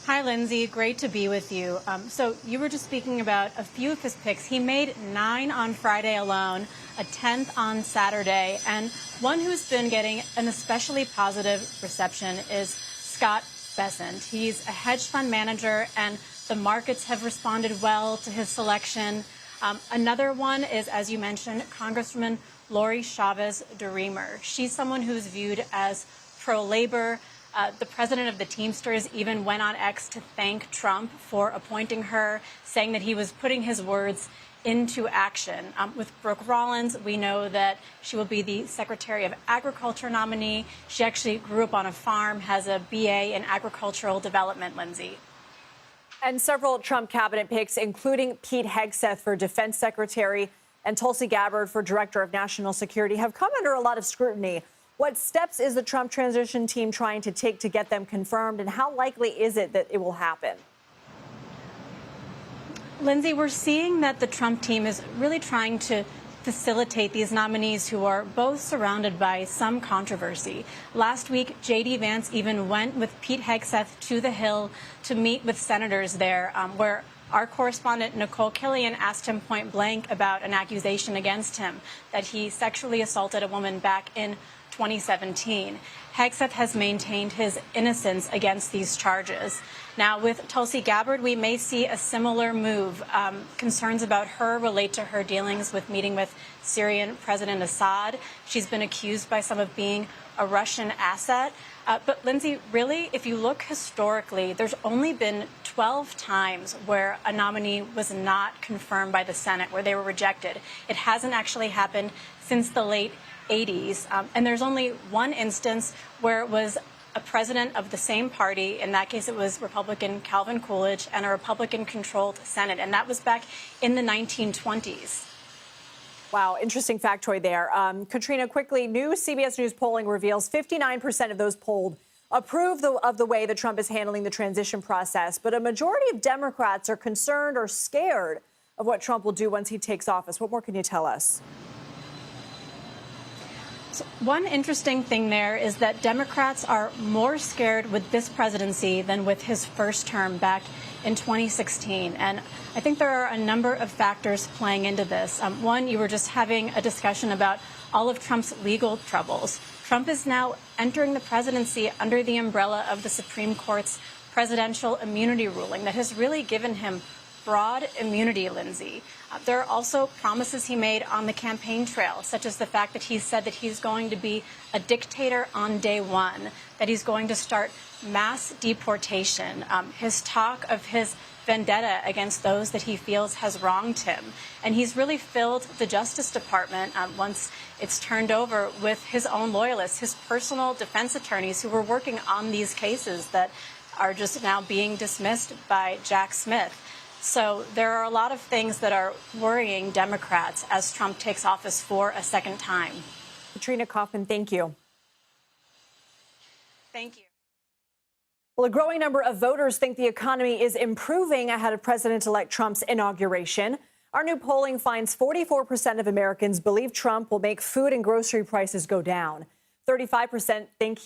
Hi, Lindsay. Great to be with you. So you were just speaking about a few of his picks. He made 9 on Friday alone, a 10th on Saturday, and one who's been getting an especially positive reception is Scott Bessent. He's a hedge fund manager, and the markets have responded well to his selection. Another one is, as you mentioned, Congresswoman Lori Chavez DeRemer. She's someone who's viewed as pro-labor. The president of the Teamsters even went on X to thank Trump for appointing her, saying that he was putting his words into action. With Brooke Rollins, we know that she will be the Secretary of Agriculture nominee. She actually grew up on a farm, has a BA in agricultural development, Lindsay. And several Trump cabinet picks, including Pete Hegseth for Defense Secretary and Tulsi Gabbard for Director of National Security, have come under a lot of scrutiny. What steps is the Trump transition team trying to take to get them confirmed, and how likely is it that it will happen? Lindsay, we're seeing that the Trump team is really trying to facilitate these nominees who are both surrounded by some controversy. Last week, J.D. Vance even went with Pete Hegseth to the Hill to meet with senators there, where our correspondent Nicole Killian asked him point blank about an accusation against him that he sexually assaulted a woman back in 2017. Hegseth has maintained his innocence against these charges. Now, with Tulsi Gabbard, we may see a similar move. Concerns about her relate to her dealings with meeting with Syrian President Assad. She's been accused by some of being a Russian asset. But, Lindsay, really, if you look historically, there's only been 12 times where a nominee was not confirmed by the Senate, where they were rejected. It hasn't actually happened since the late 80s. And there's only one instance where it was a president of the same party. In that case, it was Republican Calvin Coolidge and a Republican-controlled Senate. And that was back in the 1920s. Wow, interesting factoid there. Katrina, quickly, new CBS News polling reveals 59% of those polled approve of the way that Trump is handling the transition process. But a majority of Democrats are concerned or scared of what Trump will do once he takes office. What more can you tell us? So one interesting thing there is that Democrats are more scared with this presidency than with his first term back in 2016. And I think there are a number of factors playing into this. One, you were just having a discussion about all of Trump's legal troubles. Trump is now entering the presidency under the umbrella of the Supreme Court's presidential immunity ruling that has really given him broad immunity, Lindsay. There are also promises he made on the campaign trail, such as the fact that he said that he's going to be a dictator on day one, that he's going to start mass deportation, his talk of his vendetta against those that he feels has wronged him. And he's really filled the Justice Department, once it's turned over, with his own loyalists, his personal defense attorneys who were working on these cases that are just now being dismissed by Jack Smith. So there are a lot of things that are worrying Democrats as Trump takes office for a second time. Katrina Kaufman, thank you. Thank you. Well, a growing number of voters think the economy is improving ahead of President-elect Trump's inauguration. Our new polling finds 44% of Americans believe Trump will make food and grocery prices go down. 35% think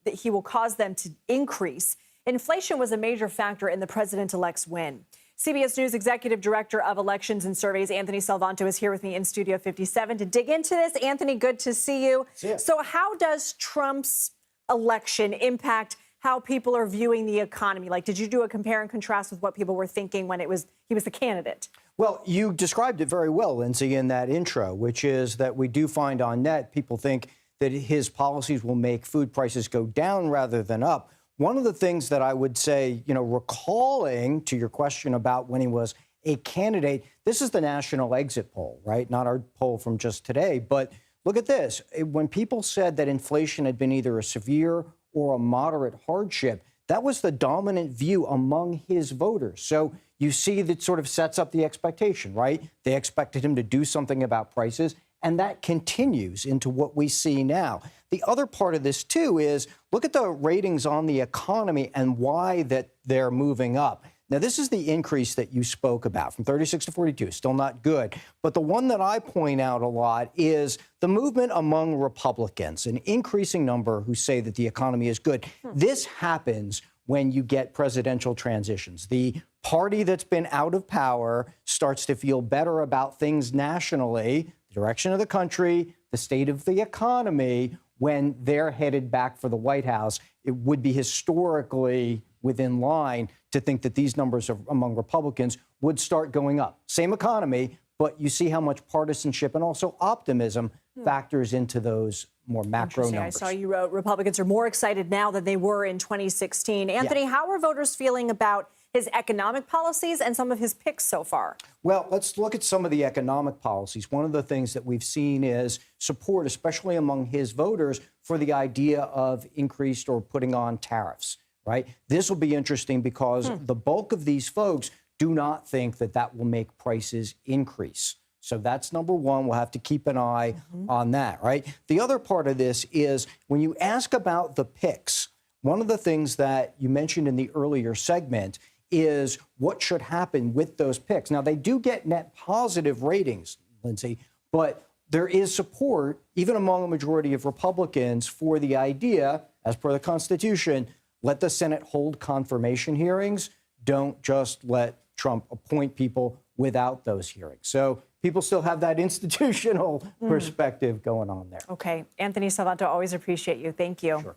that he will cause them to increase. Inflation was a major factor in the president-elect's win. CBS News Executive Director of Elections and Surveys, Anthony Salvanto, is here with me in Studio 57 to dig into this. Anthony, good to see you. So how does Trump's election impact how people are viewing the economy? Like, did you do a compare and contrast with what people were thinking when he was the candidate? Well, you described it very well, Lindsay, in that intro, which is that we do find on net people think that his policies will make food prices go down rather than up. One of the things that I would say, recalling to your question about when he was a candidate, this is the national exit poll, right? Not our poll from just today. But look at this. When people said that inflation had been either a severe or a moderate hardship, that was the dominant view among his voters. So you see that sort of sets up the expectation, right? They expected him to do something about prices. And that continues into what we see now. The other part of this, too, is look at the ratings on the economy and why that they're moving up. Now, this is the increase that you spoke about from 36 to 42, still not good. But the one that I point out a lot is the movement among Republicans, an increasing number who say that the economy is good. This happens when you get presidential transitions. The party that's been out of power starts to feel better about things nationally, the direction of the country, the state of the economy. When they're headed back for the White House, it would be historically within line to think that these numbers among Republicans would start going up. Same economy, but you see how much partisanship and also optimism factors into those more macro numbers. I saw you wrote Republicans are more excited now than they were in 2016. Anthony, how are voters feeling about his economic policies and some of his picks so far? Well, let's look at some of the economic policies. One of the things that we've seen is support, especially among his voters, for the idea of increased or putting on tariffs, right? This will be interesting because the bulk of these folks do not think that that will make prices increase. So that's number one. We'll have to keep an eye on that, right? The other part of this is when you ask about the picks, one of the things that you mentioned in the earlier segment is what should happen with those picks. Now, they do get net positive ratings, Lindsay, but there is support, even among a majority of Republicans, for the idea, as per the Constitution, let the Senate hold confirmation hearings. Don't just let Trump appoint people without those hearings. So people still have that institutional perspective going on there. Okay. Anthony Salvato, always appreciate you. Thank you. Sure.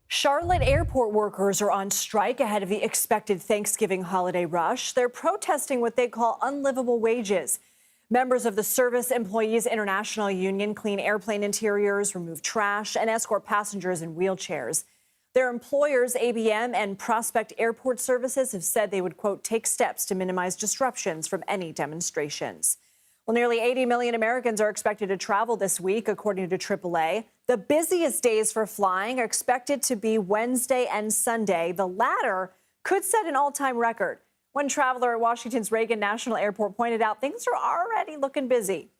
Charlotte airport workers are on strike ahead of the expected Thanksgiving holiday rush. They're protesting what they call unlivable wages. Members of the Service Employees International Union clean airplane interiors, remove trash, and escort passengers in wheelchairs. Their employers, ABM and Prospect Airport Services, have said they would, quote, take steps to minimize disruptions from any demonstrations. Well, nearly 80 million Americans are expected to travel this week, according to AAA. The busiest days for flying are expected to be Wednesday and Sunday. The latter could set an all-time record. One traveler at Washington's Reagan National Airport pointed out things are already looking busy.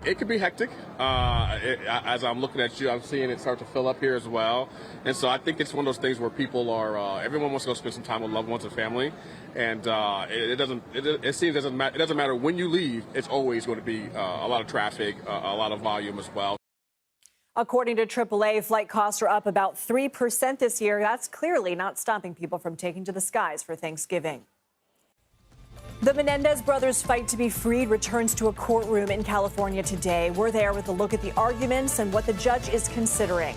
It could be hectic. As I'm looking at you, I'm seeing it start to fill up here as well. And so I think it's one of those things where people are, everyone wants to go spend some time with loved ones and family. And it doesn't matter when you leave, it's always going to be a lot of traffic, a lot of volume as well. According to AAA, flight costs are up about 3% this year. That's clearly not stopping people from taking to the skies for Thanksgiving. The Menendez brothers' fight to be freed returns to a courtroom in California today. We're there with a look at the arguments and what the judge is considering.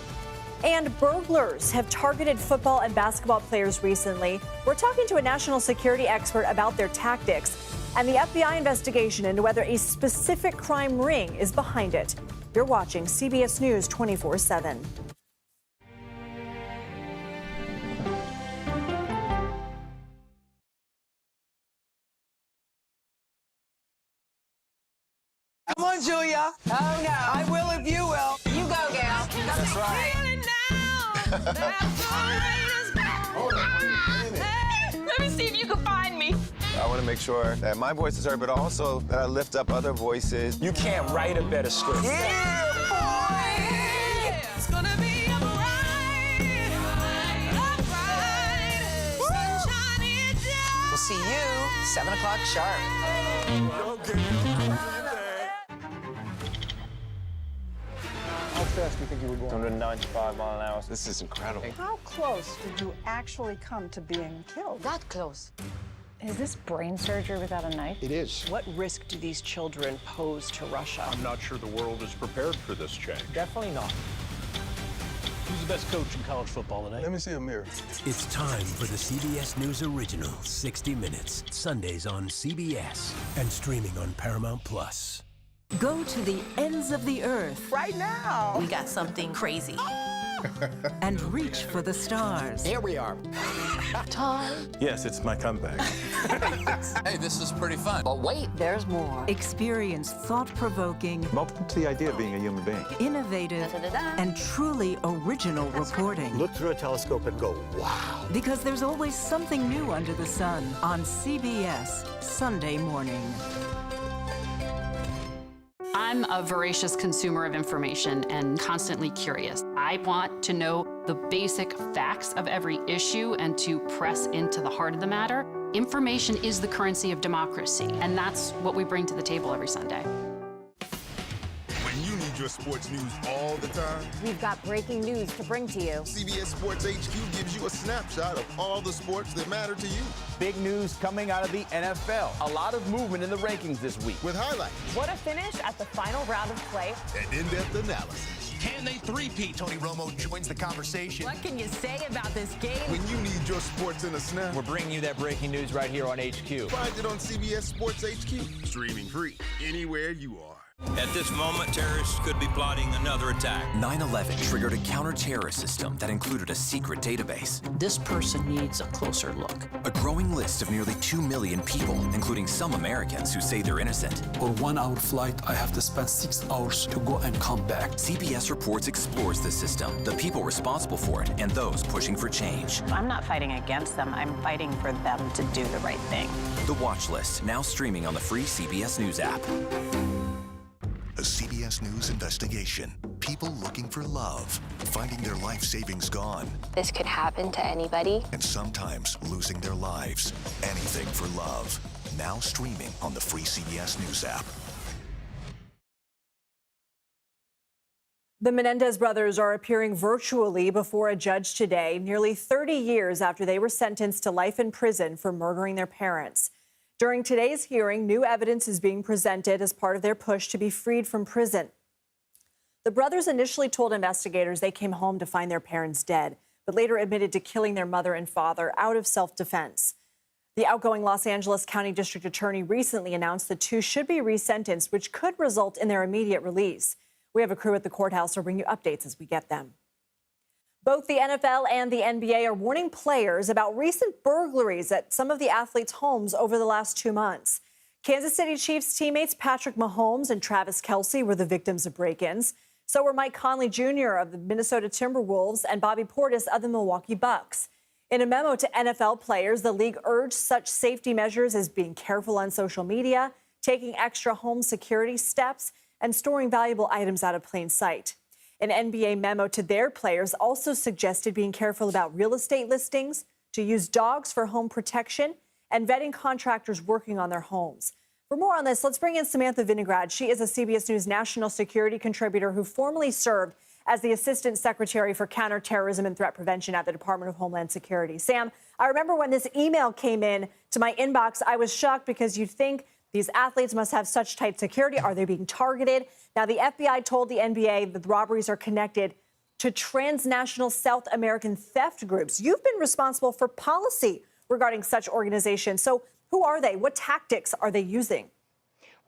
And burglars have targeted football and basketball players recently. We're talking to a national security expert about their tactics and the FBI investigation into whether a specific crime ring is behind it. You're watching CBS News 24/7. Come on, Julia. Oh, no. I will if you will. You go, gal. That's right. Let me see if you can find me. I want to make sure that my voice is heard, but also that I lift up other voices. You can't write a better script. Yeah, boy! It's gonna be a ride. Sunshine down. We'll see you 7 o'clock sharp. How fast do you think you were going? 195 miles an hour. This is incredible. How close did you actually come to being killed? That close. Is this brain surgery without a knife? It is. What risk do these children pose to Russia? I'm not sure the world is prepared for this change. Definitely not. Who's the best coach in college football today? Let me see a mirror. It's time for the CBS News original, 60 Minutes. Sundays on CBS and streaming on Paramount Plus. Go to the ends of the earth. Right now. We got something crazy. And reach for the stars. Here we are. Time. Yes, it's my comeback. Hey, this is pretty fun. But wait, there's more. Experience thought-provoking, I'm open to the idea of being a human being. innovative, and truly original reporting. Look through a telescope and go, wow. Because there's always something new under the sun on CBS Sunday morning. I'm a voracious consumer of information and constantly curious. I want to know the basic facts of every issue and to press into the heart of the matter. Information is the currency of democracy, and that's what we bring to the table every Sunday. When you need your sports news all the time, We've got breaking news to bring to you. CBS Sports HQ gives you a snapshot of all the sports that matter to you. Big news coming out of the NFL. A lot of movement in the rankings this week. With highlights What a finish at the final round of play. and in-depth analysis. Can they three-peat? Tony Romo joins the conversation. What can you say about this game? When you need your sports in a snap, We're bringing you that breaking news right here on HQ. find it on CBS Sports HQ. Streaming free anywhere you are. At this moment, terrorists could be plotting another attack. 9/11 triggered a counter-terrorist system that included a secret database. This person needs a closer look. A growing list of nearly 2 million people, including some Americans who say they're innocent. For 1 hour flight, I have to spend 6 hours to go and come back. CBS Reports explores the system, the people responsible for it, and those pushing for change. I'm not fighting against them. I'm fighting for them to do the right thing. The Watch List, now streaming on the free CBS News app. A CBS News investigation. People looking for love, finding their life savings gone, This could happen to anybody. and sometimes losing their lives. Anything for love. Now streaming on the free CBS News app. The Menendez brothers are appearing virtually before a judge today, nearly 30 years after they were sentenced to life in prison for murdering their parents. During today's hearing, new evidence is being presented as part of their push to be freed from prison. The brothers initially told investigators they came home to find their parents dead, but later admitted to killing their mother and father out of self-defense. The outgoing Los Angeles County District Attorney recently announced the two should be resentenced, which could result in their immediate release. We have a crew at the courthouse who'll bring you updates as we get them. Both the NFL and the NBA are warning players about recent burglaries at some of the athletes' homes over the last 2 months. Kansas City Chiefs teammates Patrick Mahomes and Travis Kelce were the victims of break-ins. So were Mike Conley Jr. of the Minnesota Timberwolves and Bobby Portis of the Milwaukee Bucks. In a memo to NFL players, the league urged such safety measures as being careful on social media, taking extra home security steps, and storing valuable items out of plain sight. An NBA memo to their players also suggested being careful about real estate listings, to use dogs for home protection, and vetting contractors working on their homes. For more on this, let's bring in Samantha Vinograd. She is a CBS News national security contributor who formerly served as the Assistant Secretary for Counterterrorism and Threat Prevention at the Department of Homeland Security. Sam, I remember when this email came in to my inbox, I was shocked because you'd think these athletes must have such tight security. Are they being targeted? Now, the FBI told the NBA that the robberies are connected to transnational South American theft groups. You've been responsible for policy regarding such organizations. So who are they? What tactics are they using?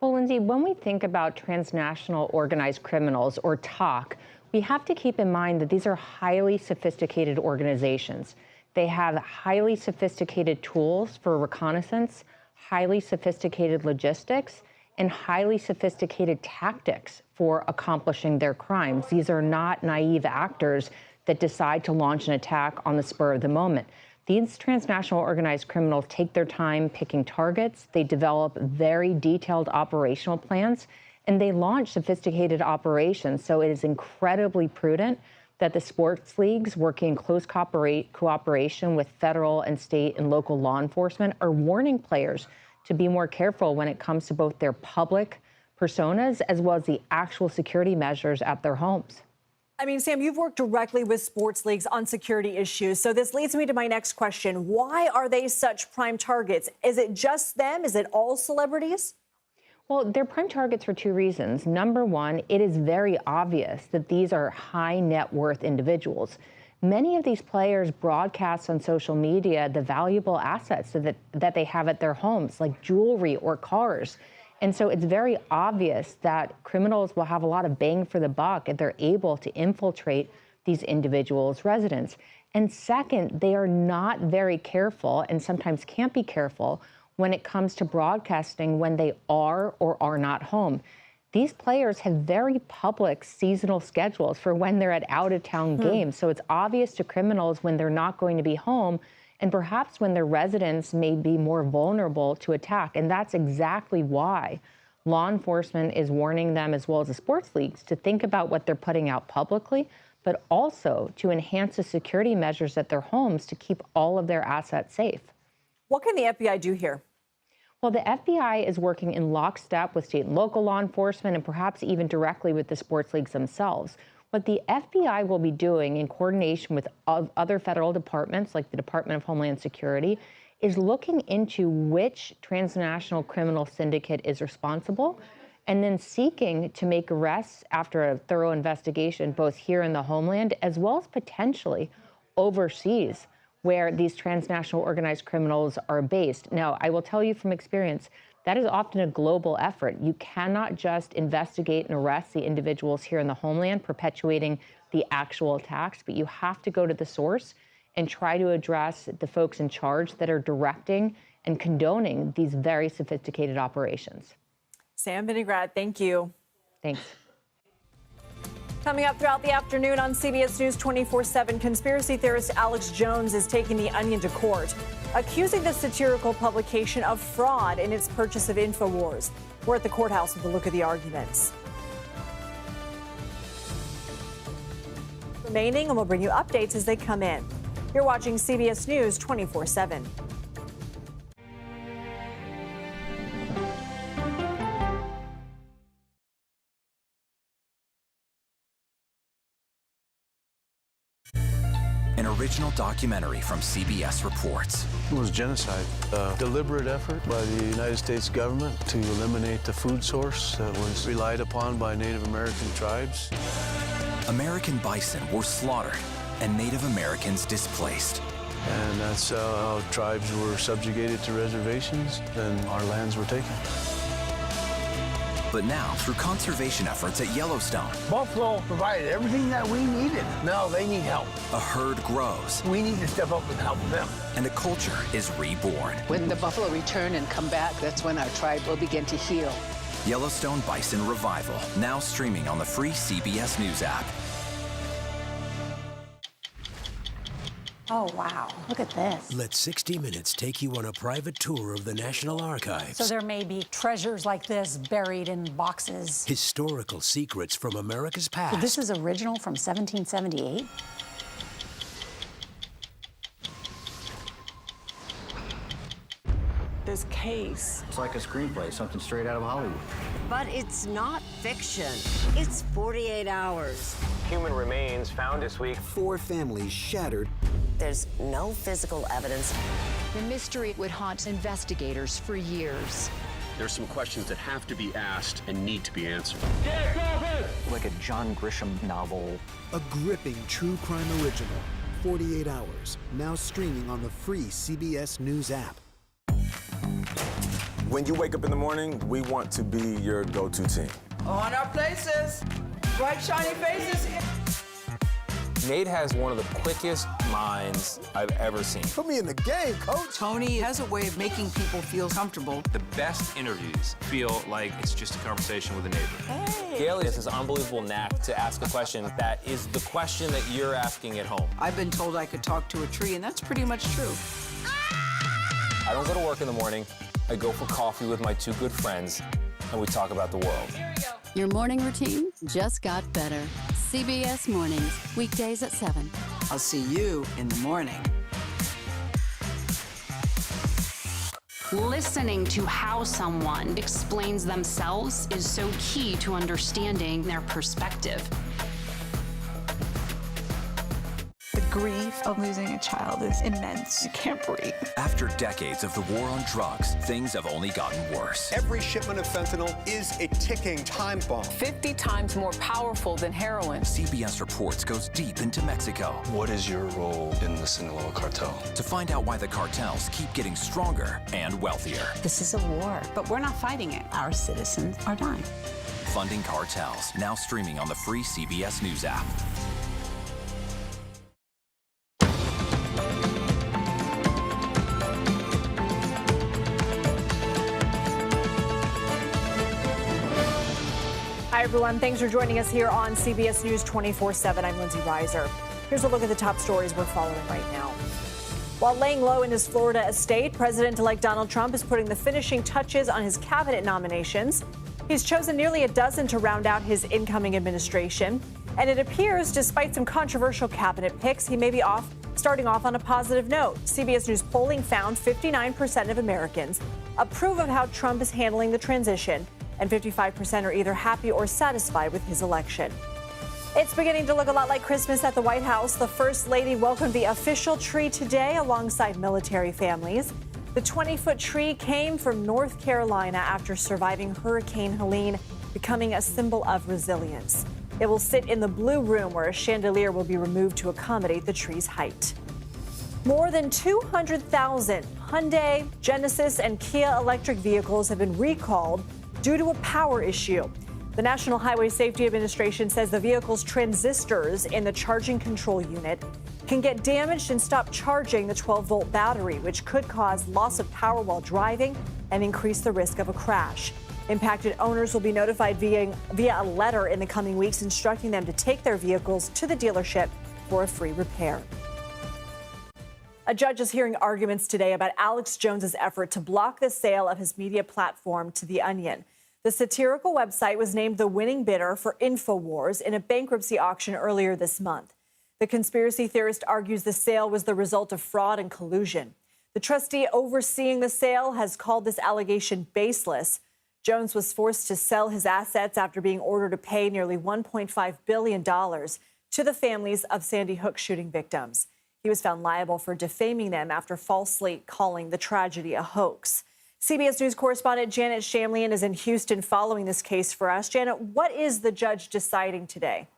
Well, Lindsay, when we think about transnational organized criminals, or TOC, we have to keep in mind that these are highly sophisticated organizations. They have highly sophisticated tools for reconnaissance, highly sophisticated logistics, and highly sophisticated tactics for accomplishing their crimes. These are not naive actors that decide to launch an attack on the spur of the moment. These transnational organized criminals take their time picking targets. They develop very detailed operational plans, and they launch sophisticated operations. So it is incredibly prudent that the sports leagues, working in close cooperation with federal and state and local law enforcement, are warning players to be more careful when it comes to both their public personas as well as the actual security measures at their homes. I mean, Sam, you've worked directly with sports leagues on security issues. So this leads me to my next question. Why are they such prime targets? Is it just them? Is it all celebrities? Well, they're prime targets for two reasons. Number one, it is very obvious that these are high net worth individuals. Many of these players broadcast on social media the valuable assets that they have at their homes, like jewelry or cars. And so it's very obvious that criminals will have a lot of bang for the buck if they're able to infiltrate these individuals' residence. And second, they are not very careful, and sometimes can't be careful, when it comes to broadcasting when they are or are not home. These players have very public seasonal schedules for when they're at out-of-town games. So it's obvious to criminals when they're not going to be home, and perhaps when their residents may be more vulnerable to attack. And that's exactly why law enforcement is warning them, as well as the sports leagues, to think about what they're putting out publicly, but also to enhance the security measures at their homes to keep all of their assets safe. What can the FBI do here? Well, the FBI is working in lockstep with state and local law enforcement, and perhaps even directly with the sports leagues themselves. What the FBI will be doing in coordination with other federal departments, like the Department of Homeland Security, is looking into which transnational criminal syndicate is responsible, and then seeking to make arrests after a thorough investigation, both here in the homeland, as well as potentially overseas, where these transnational organized criminals are based. Now, I will tell you from experience, that is often a global effort. You cannot just investigate and arrest the individuals here in the homeland perpetuating the actual attacks, but you have to go to the source and try to address the folks in charge that are directing and condoning these very sophisticated operations. Sam Vinograd, thank you. Thanks. Coming up throughout the afternoon on CBS News 24/7, conspiracy theorist Alex Jones is taking The Onion to court, accusing the satirical publication of fraud in its purchase of Infowars. We're at the courthouse with a look at the arguments. Remaining, and we'll bring you updates as they come in. You're watching CBS News 24/7. an original documentary from CBS reports. It was genocide, a deliberate effort by the United States government to eliminate the food source that was relied upon by Native American tribes. American bison were slaughtered and Native Americans displaced. And that's how tribes were subjugated to reservations and our lands were taken. But now, through conservation efforts at Yellowstone, Buffalo provided everything that we needed. Now they need help. a herd grows. We need to step up and help them. And a culture is reborn. When the buffalo return and come back, that's when our tribe will begin to heal. Yellowstone Bison Revival, now streaming on the free CBS News app. Oh, wow. Look at this. Let 60 Minutes take you on a private tour of the National Archives. So there may be treasures like this buried in boxes. Historical secrets from America's past. So this is original from 1778? This case. It's like a screenplay, something straight out of Hollywood. But it's not fiction. It's 48 hours. Human remains found this week. 4 families shattered. There's no physical evidence. The mystery would haunt investigators for years. There's some questions that have to be asked and need to be answered. Like a John Grisham novel. A gripping true crime original. 48 Hours, now streaming on the free CBS News app. When you wake up in the morning, we want to be your go-to team. On our places. Bright, shiny faces. Nate has one of the quickest minds I've ever seen. Put me in the game, coach. Tony has a way of making people feel comfortable. The best interviews feel like it's just a conversation with a neighbor. Hey. Gail has this unbelievable knack to ask a question that is the question that you're asking at home. I've been told I could talk to a tree, and that's pretty much true. I don't go to work in the morning. I go for coffee with my 2 good friends, and we talk about the world. Your morning routine just got better. CBS Mornings, weekdays at 7. I'll see you in the morning. Listening to how someone explains themselves is so key to understanding their perspective. The grief of losing a child is immense. You can't breathe. After decades of the war on drugs, things have only gotten worse. Every shipment of fentanyl is a ticking time bomb. 50 times more powerful than heroin. CBS Reports goes deep into Mexico. What is your role in the Sinaloa cartel? To find out why the cartels keep getting stronger and wealthier. This is a war, but we're not fighting it. Our citizens are dying. Funding Cartels, now streaming on the free CBS News app. Hi, everyone. Thanks for joining us here on CBS News 24/7. I'm Lindsay Reiser. Here's a look at the top stories we're following right now. While laying low in his Florida estate, President-elect Donald Trump is putting the finishing touches on his cabinet nominations. He's chosen nearly a dozen to round out his incoming administration. And it appears, despite some controversial cabinet picks, he may be starting off on a positive note. CBS News polling found 59% of Americans approve of how Trump is handling the transition, and 55% are either happy or satisfied with his election. It's beginning to look a lot like Christmas at the White House. The First Lady welcomed the official tree today alongside military families. The 20-foot tree came from North Carolina after surviving Hurricane Helene, becoming a symbol of resilience. It will sit in the blue room where a chandelier will be removed to accommodate the tree's height. More than 200,000 Hyundai, Genesis, and Kia electric vehicles have been recalled due to a power issue. The National Highway Safety Administration says the vehicle's transistors in the charging control unit can get damaged and stop charging the 12-volt battery, which could cause loss of power while driving and increase the risk of a crash. Impacted owners will be notified via a letter in the coming weeks instructing them to take their vehicles to the dealership for a free repair. A judge is hearing arguments today about Alex Jones's effort to block the sale of his media platform to The Onion. The satirical website was named the winning bidder for Infowars in a bankruptcy auction earlier this month. The conspiracy theorist argues the sale was the result of fraud and collusion. The trustee overseeing the sale has called this allegation baseless. Jones was forced to sell his assets after being ordered to pay nearly $1.5 billion to the families of Sandy Hook shooting victims. He was found liable for defaming them after falsely calling the tragedy a hoax. CBS News correspondent Janet Shamlian is in Houston following this case for us. Janet, what is the judge deciding today?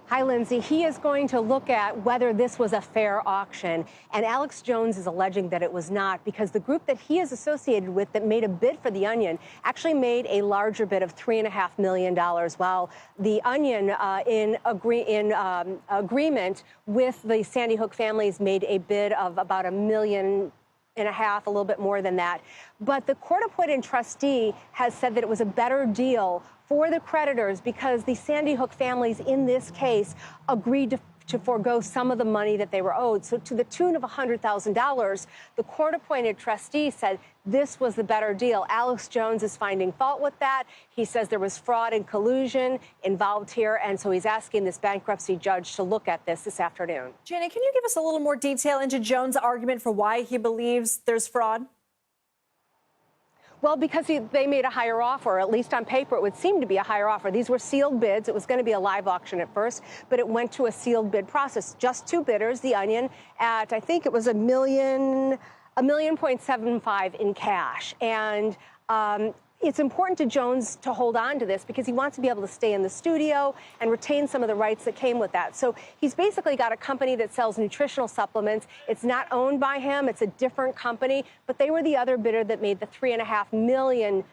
Hi, Lindsay. He is going to look at whether this was a fair auction. And Alex Jones is alleging that it was not, because the group that he is associated with that made a bid for The Onion actually made a larger bid of $3.5 million, while The Onion, in agreement with the Sandy Hook families, made a bid of about $1.5 million, a little bit more than that. But the court-appointed trustee has said that it was a better deal for the creditors because the Sandy Hook families in this case agreed to forego some of the money that they were owed. So to the tune of $100,000, the court-appointed trustee said this was the better deal. Alex Jones is finding fault with that. He says there was fraud and collusion involved here, and so he's asking this bankruptcy judge to look at this afternoon. Janet, can you give us a little more detail into Jones' argument for why he believes there's fraud? Well, because they made a higher offer, at least on paper, it would seem to be a higher offer. These were sealed bids. It was going to be a live auction at first, but it went to a sealed bid process. Just two bidders, The Onion, at I think it was $1.75 million in cash. And it's important to Jones to hold on to this because he wants to be able to stay in the studio and retain some of the rights that came with that. So he's basically got a company that sells nutritional supplements. It's not owned by him. It's a different company, but they were the other bidder that made the $3.5 million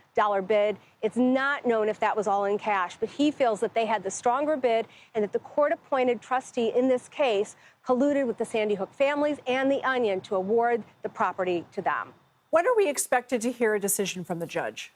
bid. It's not known if that was all in cash, but he feels that they had the stronger bid and that the court-appointed trustee in this case colluded with the Sandy Hook families and The Onion to award the property to them. When are we expected to hear a decision from the judge?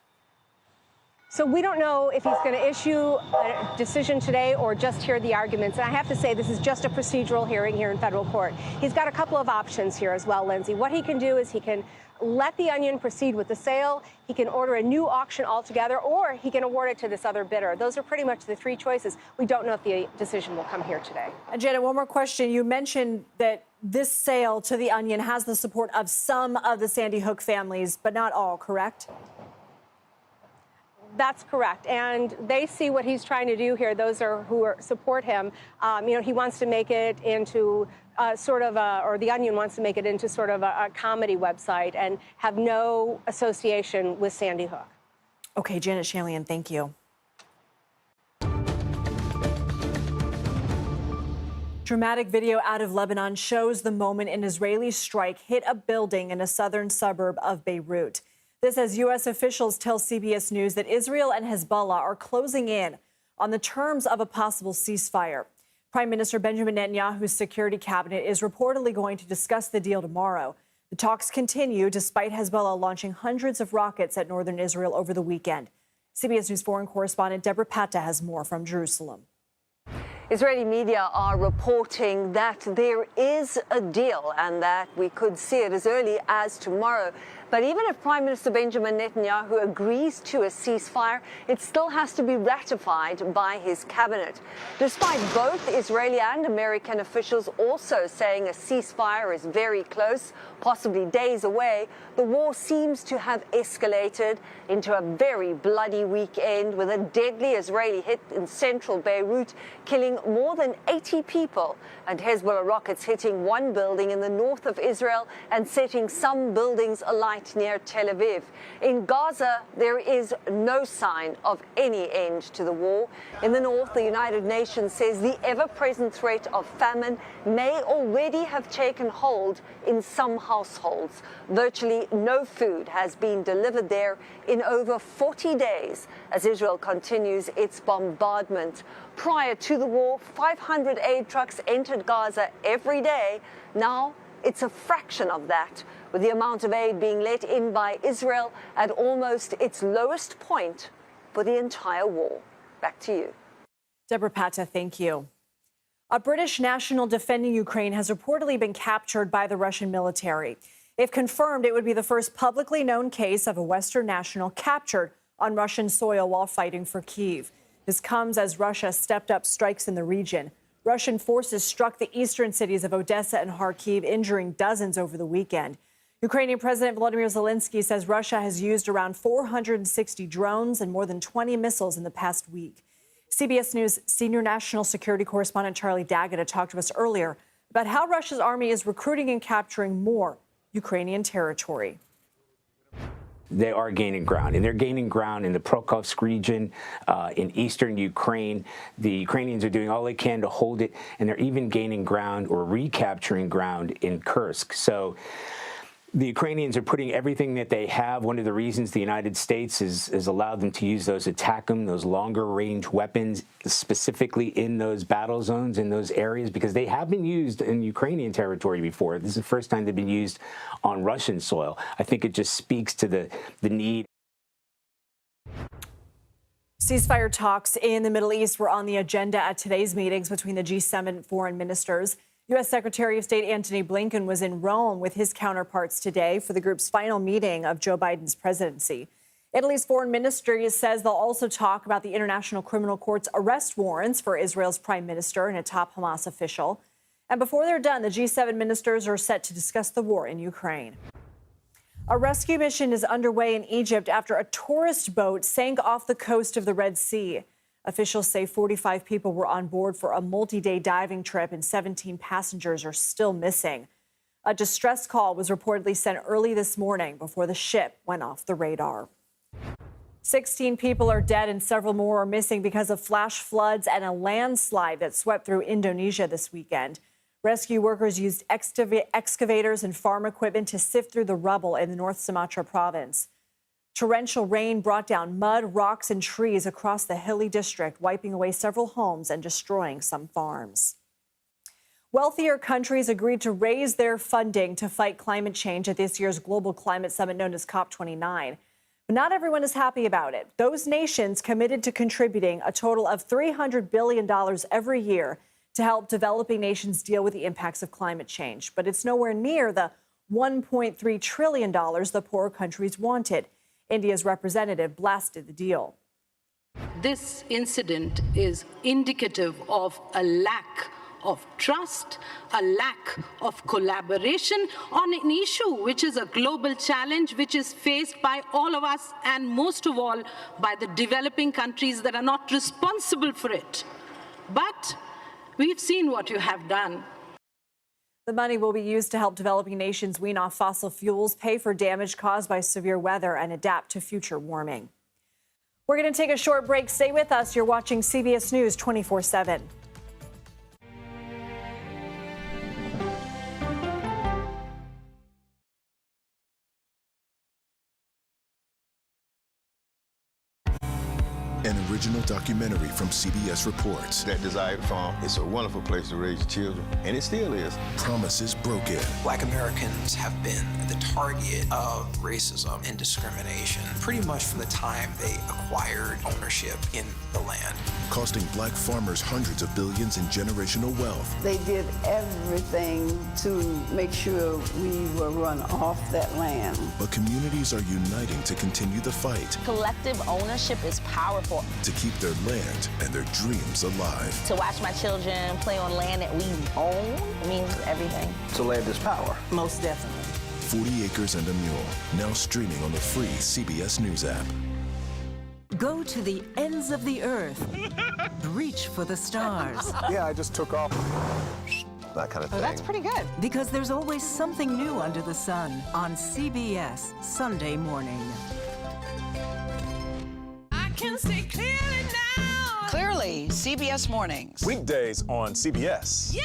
So we don't know if he's going to issue a decision today or just hear the arguments. And I have to say, this is just a procedural hearing here in federal court. He's got a couple of options here as well, Lindsay. What he can do is he can let The Onion proceed with the sale. He can order a new auction altogether, or he can award it to this other bidder. Those are pretty much the three choices. We don't know if the decision will come here today. And Janet, one more question. You mentioned that this sale to The Onion has the support of some of the Sandy Hook families, but not all, correct? That's correct. And they see what he's trying to do here. Those who support him. He wants to make it into or The Onion wants to make it into sort of a comedy website and have no association with Sandy Hook. Okay, Janet Shamlian, thank you. Dramatic video out of Lebanon shows the moment an Israeli strike hit a building in a southern suburb of Beirut. This as U.S. officials tell CBS News that Israel and Hezbollah are closing in on the terms of a possible ceasefire. Prime Minister Benjamin Netanyahu's security cabinet is reportedly going to discuss the deal tomorrow. The talks continue despite Hezbollah launching hundreds of rockets at northern Israel over the weekend. CBS News foreign correspondent Deborah Patta has more from Jerusalem. Israeli media are reporting that there is a deal and that we could see it as early as tomorrow. But even if Prime Minister Benjamin Netanyahu agrees to a ceasefire, it still has to be ratified by his cabinet. Despite both Israeli and American officials also saying a ceasefire is very close, possibly days away, the war seems to have escalated into a very bloody weekend with a deadly Israeli hit in central Beirut, killing more than 80 people, and Hezbollah rockets hitting one building in the north of Israel and setting some buildings alight near Tel Aviv. In Gaza, there is no sign of any end to the war. In the north, the United Nations says the ever-present threat of famine may already have taken hold in some households. Virtually no food has been delivered there in over 40 days as Israel continues its bombardment. Prior to the war, 500 aid trucks entered Gaza every day. Now, it's a fraction of that, with the amount of aid being let in by Israel at almost its lowest point for the entire war. Back to you. Deborah Patta, thank you. A British national defending Ukraine has reportedly been captured by the Russian military. If confirmed, it would be the first publicly known case of a Western national captured on Russian soil while fighting for Kyiv. This comes as Russia stepped up strikes in the region. Russian forces struck the eastern cities of Odessa and Kharkiv, injuring dozens over the weekend. Ukrainian President Volodymyr Zelensky says Russia has used around 460 drones and more than 20 missiles in the past week. CBS News senior national security correspondent Charlie D'Agata talked to us earlier about how Russia's army is recruiting and capturing more Ukrainian territory. They are gaining ground, and they're gaining ground in the Prokhovsk region, in eastern Ukraine. The Ukrainians are doing all they can to hold it, and they're even gaining ground or recapturing ground in Kursk. So the Ukrainians are putting everything that they have. One of the reasons the United States has allowed them to use those those longer range weapons, specifically in those battle zones, in those areas, because they have been used in Ukrainian territory before. This is the first time they've been used on Russian soil. I think it just speaks to the need. Ceasefire talks in the Middle East were on the agenda at today's meetings between the G7 foreign ministers. U.S. Secretary of State Antony Blinken was in Rome with his counterparts today for the group's final meeting of Joe Biden's presidency. Italy's foreign ministry says they'll also talk about the International Criminal Court's arrest warrants for Israel's prime minister and a top Hamas official. And before they're done, the G7 ministers are set to discuss the war in Ukraine. A rescue mission is underway in Egypt after a tourist boat sank off the coast of the Red Sea. Officials say 45 people were on board for a multi-day diving trip and 17 passengers are still missing. A distress call was reportedly sent early this morning before the ship went off the radar. 16 people are dead and several more are missing because of flash floods and a landslide that swept through Indonesia this weekend. Rescue workers used excavators and farm equipment to sift through the rubble in the North Sumatra province. Torrential rain brought down mud, rocks, and trees across the hilly district, wiping away several homes and destroying some farms. Wealthier countries agreed to raise their funding to fight climate change at this year's global climate summit known as COP29. But not everyone is happy about it. Those nations committed to contributing a total of $300 billion every year to help developing nations deal with the impacts of climate change. But it's nowhere near the $1.3 trillion the poorer countries wanted. India's representative blasted the deal. This incident is indicative of a lack of trust, a lack of collaboration on an issue which is a global challenge which is faced by all of us and most of all by the developing countries that are not responsible for it. But we've seen what you have done. The money will be used to help developing nations wean off fossil fuels, pay for damage caused by severe weather, and adapt to future warming. We're going to take a short break. Stay with us. You're watching CBS News 24/7. An original documentary from CBS Reports. That desired farm, it's a wonderful place to raise your children, and it still is. Promises broken. Black Americans have been the target of racism and discrimination pretty much from the time they acquired ownership in the land. Costing black farmers hundreds of billions in generational wealth. They did everything to make sure we were run off that land. But communities are uniting to continue the fight. Collective ownership is powerful. To keep their land and their dreams alive. To watch my children play on land that we own means everything. So land is power. Most definitely. 40 Acres and a Mule, now streaming on the free CBS News app. Go to the ends of the earth. Reach for the stars. Yeah, I just took off. That kind of thing. Oh, that's pretty good. Because there's always something new under the sun on CBS Sunday morning. Can see clearly now. Clearly, CBS Mornings. Weekdays on CBS. Yeah!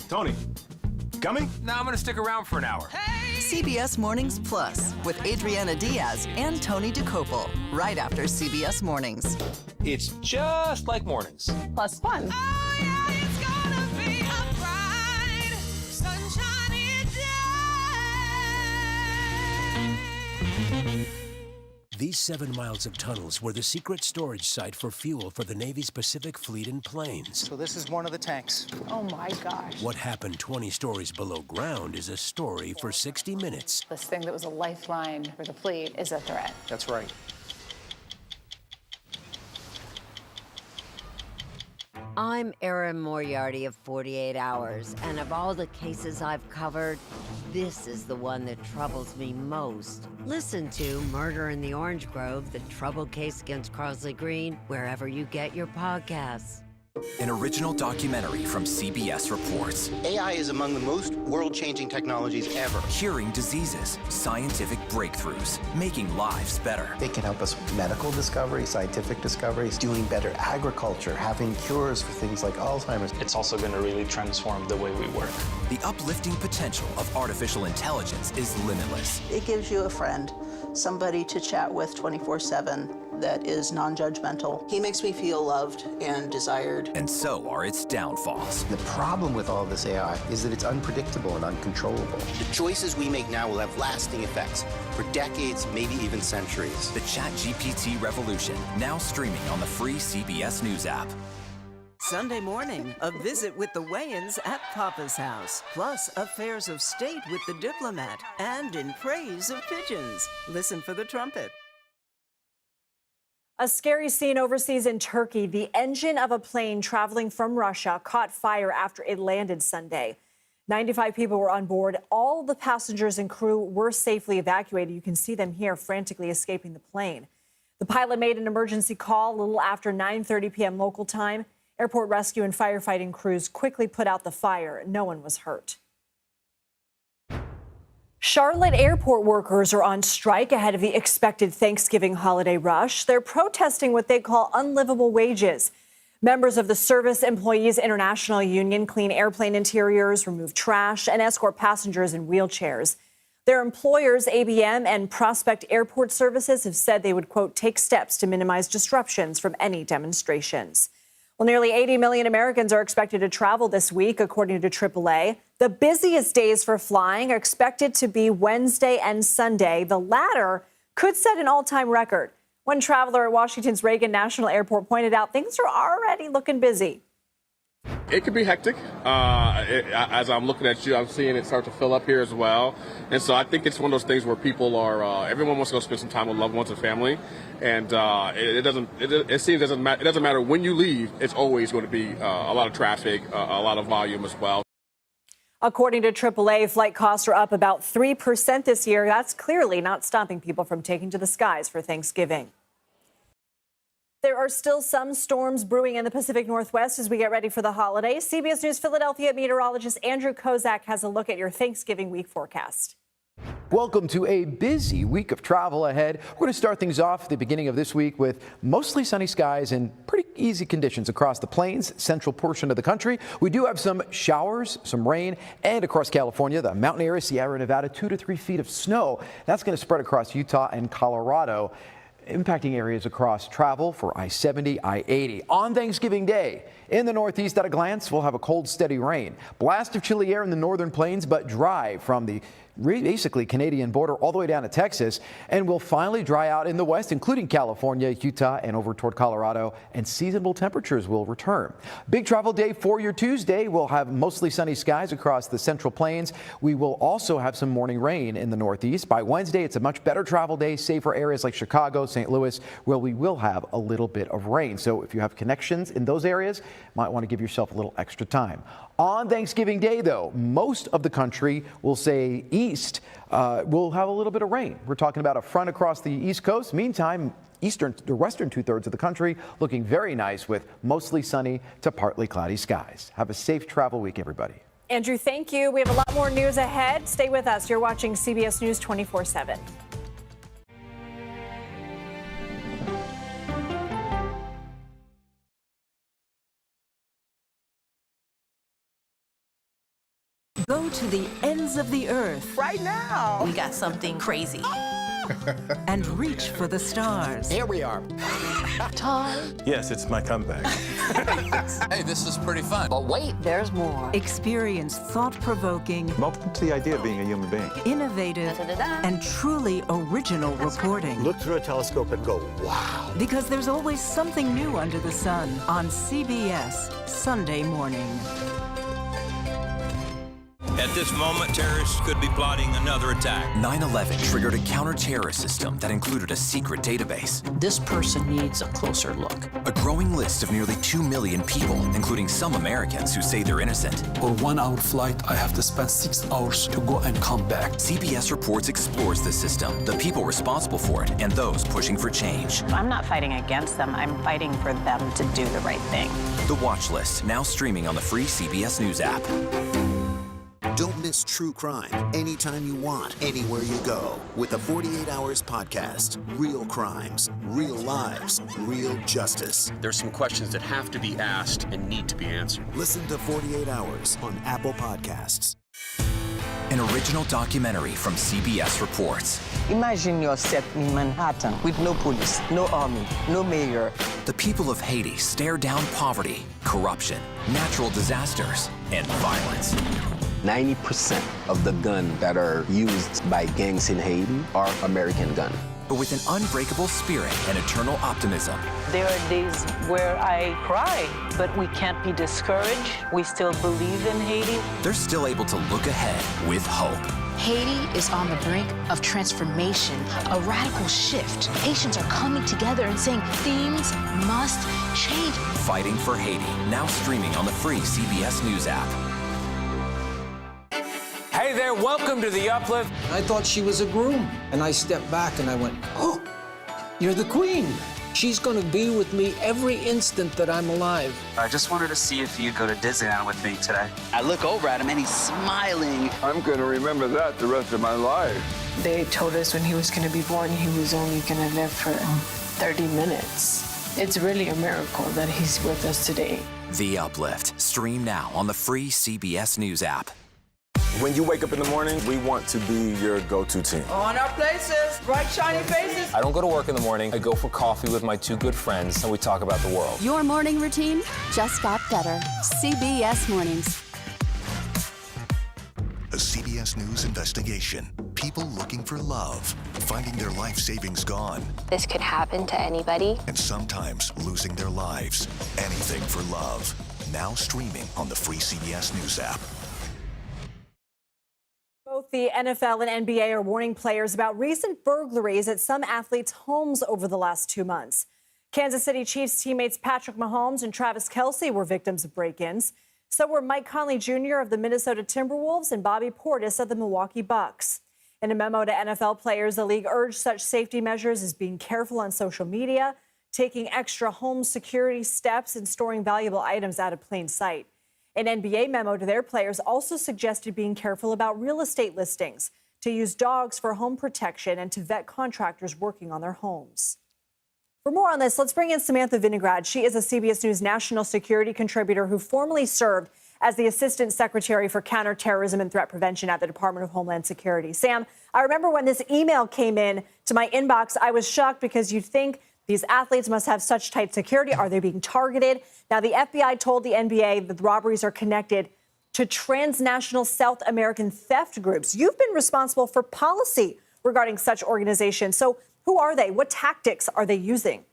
Tony, coming? No, I'm going to stick around for an hour. Hey! CBS Mornings Plus with Adriana Diaz and Tony DeCopel, right after CBS Mornings. It's just like mornings. Plus fun. Oh, yeah, it's gonna be a bright, sunshiny day. These 7 miles of tunnels were the secret storage site for fuel for the Navy's Pacific Fleet in planes. So this is one of the tanks. Oh my gosh. What happened 20 stories below ground is a story for 60 Minutes. This thing that was a lifeline for the fleet is a threat. That's right. I'm Erin Moriarty of 48 Hours, and of all the cases I've covered, this is the one that troubles me most. Listen to Murder in the Orange Grove, the troubled case against Crosley Green, wherever you get your podcasts. An original documentary from CBS reports. AI is among the most world-changing technologies ever. Curing diseases, scientific breakthroughs, making lives better. It can help us with medical discoveries, scientific discoveries, doing better agriculture, having cures for things like Alzheimer's. It's also going to really transform the way we work. The uplifting potential of artificial intelligence is limitless. It gives you a friend, somebody to chat with 24/7 that is non-judgmental. He makes me feel loved and desired. And so are its downfalls. The problem with all this AI is that it's unpredictable and uncontrollable. The choices we make now will have lasting effects for decades, maybe even centuries. The ChatGPT revolution, now streaming on the free CBS News app. Sunday morning, a visit with the Wayans at Papa's house, plus affairs of state with the diplomat, and in praise of pigeons. Listen for the trumpet. A scary scene overseas in Turkey. The engine of a plane traveling from Russia caught fire after it landed Sunday. 95 people were on board. All the passengers and crew were safely evacuated. You can see them here frantically escaping the plane. The pilot made an emergency call a little after 9:30 p.m. local time. Airport rescue and firefighting crews quickly put out the fire. No one was hurt. Charlotte airport workers are on strike ahead of the expected Thanksgiving holiday rush. They're protesting what they call unlivable wages. Members of the Service Employees International Union clean airplane interiors, remove trash, and escort passengers in wheelchairs. Their employers, ABM and Prospect Airport Services, have said they would, quote, take steps to minimize disruptions from any demonstrations. Well, nearly 80 million Americans are expected to travel this week, according to AAA. The busiest days for flying are expected to be Wednesday and Sunday. The latter could set an all-time record. One traveler at Washington's Reagan National Airport pointed out things are already looking busy. It could be hectic. As I'm looking at you, I'm seeing it start to fill up here as well. And so I think it's one of those things where people are, everyone wants to go spend some time with loved ones and family. And it seems it doesn't matter when you leave, it's always going to be a lot of traffic, a lot of volume as well. According to AAA, flight costs are up about 3% this year. That's clearly not stopping people from taking to the skies for Thanksgiving. There are still some storms brewing in the Pacific Northwest as we get ready for the holidays. CBS News Philadelphia meteorologist Andrew Kozak has a look at your Thanksgiving week forecast. Welcome to a busy week of travel ahead. We're going to start things off at the beginning of this week with mostly sunny skies and pretty easy conditions across the plains, central portion of the country. We do have some showers, some rain, and across California, the mountain area, Sierra Nevada, 2 to 3 feet of snow. That's going to spread across Utah and Colorado, impacting areas across travel for I-70, I-80. On Thanksgiving Day, in the Northeast at a glance, we'll have a cold, steady rain. Blast of chilly air in the northern plains, but dry from the basically Canadian border all the way down to Texas, and will finally dry out in the west, including California, Utah, and over toward Colorado, and seasonable temperatures will return. Big travel day for your Tuesday. We'll have mostly sunny skies across the central plains. We will also have some morning rain in the Northeast. By Wednesday, it's a much better travel day, save for areas like Chicago, St. Louis, where we will have a little bit of rain. So if you have connections in those areas, might want to give yourself a little extra time. On Thanksgiving Day, though, most of the country will say east will have a little bit of rain. We're talking about a front across the East Coast. Meantime, the western two-thirds of the country looking very nice with mostly sunny to partly cloudy skies. Have a safe travel week, everybody. Andrew, thank you. We have a lot more news ahead. Stay with us. You're watching CBS News 24/7. Go to the ends of the earth. Right now. We got something crazy. And reach for the stars. Here we are. Time. Yes, it's my comeback. Hey, this is pretty fun. But wait, there's more. Experience thought-provoking. Welcome to the idea of being a human being. Innovative and truly original reporting. Look through a telescope and go, wow. Because there's always something new under the sun on CBS Sunday morning. At this moment, terrorists could be plotting another attack. 9/11 triggered a counter-terrorist system that included a secret database. This person needs a closer look. A growing list of nearly 2 million people, including some Americans who say they're innocent. For 1 hour flight, I have to spend 6 hours to go and come back. CBS Reports explores the system, the people responsible for it, and those pushing for change. I'm not fighting against them. I'm fighting for them to do the right thing. The Watch List, now streaming on the free CBS News app. Don't miss true crime anytime you want, anywhere you go. With the 48 Hours podcast. Real crimes, real lives, real justice. There's some questions that have to be asked and need to be answered. Listen to 48 Hours on Apple Podcasts. An original documentary from CBS Reports. Imagine yourself in Manhattan with no police, no army, no mayor. The people of Haiti stare down poverty, corruption, natural disasters, and violence. 90% of the guns that are used by gangs in Haiti are American guns. But with an unbreakable spirit and eternal optimism. There are days where I cry, but we can't be discouraged. We still believe in Haiti. They're still able to look ahead with hope. Haiti is on the brink of transformation, a radical shift. Haitians are coming together and saying things must change. Fighting for Haiti, now streaming on the free CBS News app. Hey there, welcome to The Uplift. I thought she was a groom, and I stepped back and I went, oh, you're the queen. She's going to be with me every instant that I'm alive. I just wanted to see if you'd go to Disneyland with me today. I look over at him and he's smiling. I'm going to remember that the rest of my life. They told us when he was going to be born, he was only going to live for 30 minutes. It's really a miracle that he's with us today. The Uplift, stream now on the free CBS News app. When you wake up in the morning, we want to be your go-to team. On our places, bright, shiny faces. I don't go to work in the morning. I go for coffee with my two good friends, and we talk about the world. Your morning routine just got better. CBS Mornings. A CBS News investigation. People looking for love, finding their life savings gone. This could happen to anybody. And sometimes losing their lives. Anything for love. Now streaming on the free CBS News app. Both the NFL and NBA are warning players about recent burglaries at some athletes' homes over the last 2 months. Kansas City Chiefs teammates Patrick Mahomes and Travis Kelce were victims of break-ins. So were Mike Conley Jr. of the Minnesota Timberwolves and Bobby Portis of the Milwaukee Bucks. In a memo to NFL players, the league urged such safety measures as being careful on social media, taking extra home security steps, and storing valuable items out of plain sight. An NBA memo to their players also suggested being careful about real estate listings, to use dogs for home protection, and to vet contractors working on their homes. For more on this, let's bring in Samantha Vinograd. She is a CBS News national security contributor who formerly served as the Assistant Secretary for Counterterrorism and Threat Prevention at the Department of Homeland Security. Sam, I remember when this email came in to my inbox, I was shocked because you'd think these athletes must have such tight security. Are they being targeted? Now, the FBI told the NBA that the robberies are connected to transnational South American theft groups. You've been responsible for policy regarding such organizations. So who are they? What tactics are they using?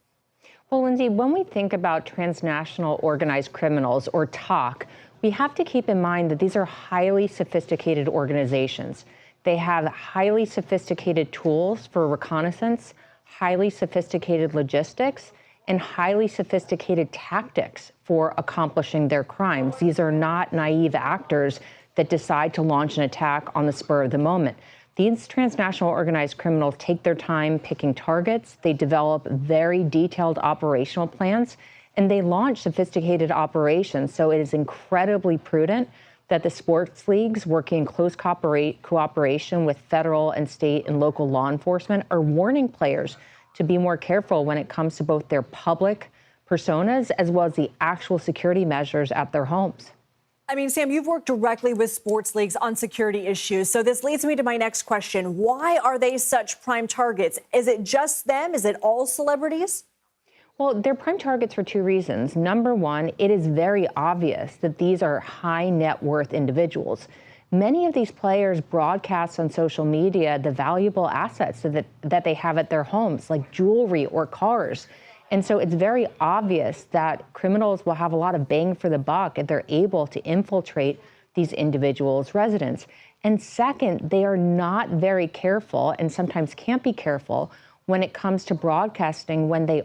Well, Lindsay, when we think about transnational organized criminals, or TOC, we have to keep in mind that these are highly sophisticated organizations. They have highly sophisticated tools for reconnaissance, highly sophisticated logistics, and highly sophisticated tactics for accomplishing their crimes. These are not naive actors that decide to launch an attack on the spur of the moment. These transnational organized criminals take their time picking targets. They develop very detailed operational plans, and they launch sophisticated operations. So it is incredibly prudent that the sports leagues, working in close cooperation with federal and state and local law enforcement, are warning players to be more careful when it comes to both their public personas as well as the actual security measures at their homes. I mean, Sam, you've worked directly with sports leagues on security issues. So this leads me to my next question. Why are they such prime targets? Is it just them? Is it all celebrities? Well, they're prime targets for two reasons. Number one, it is very obvious that these are high net worth individuals. Many of these players broadcast on social media the valuable assets that they have at their homes, like jewelry or cars. And so it's very obvious that criminals will have a lot of bang for the buck if they're able to infiltrate these individuals' residence. And second, they are not very careful and sometimes can't be careful when it comes to broadcasting when they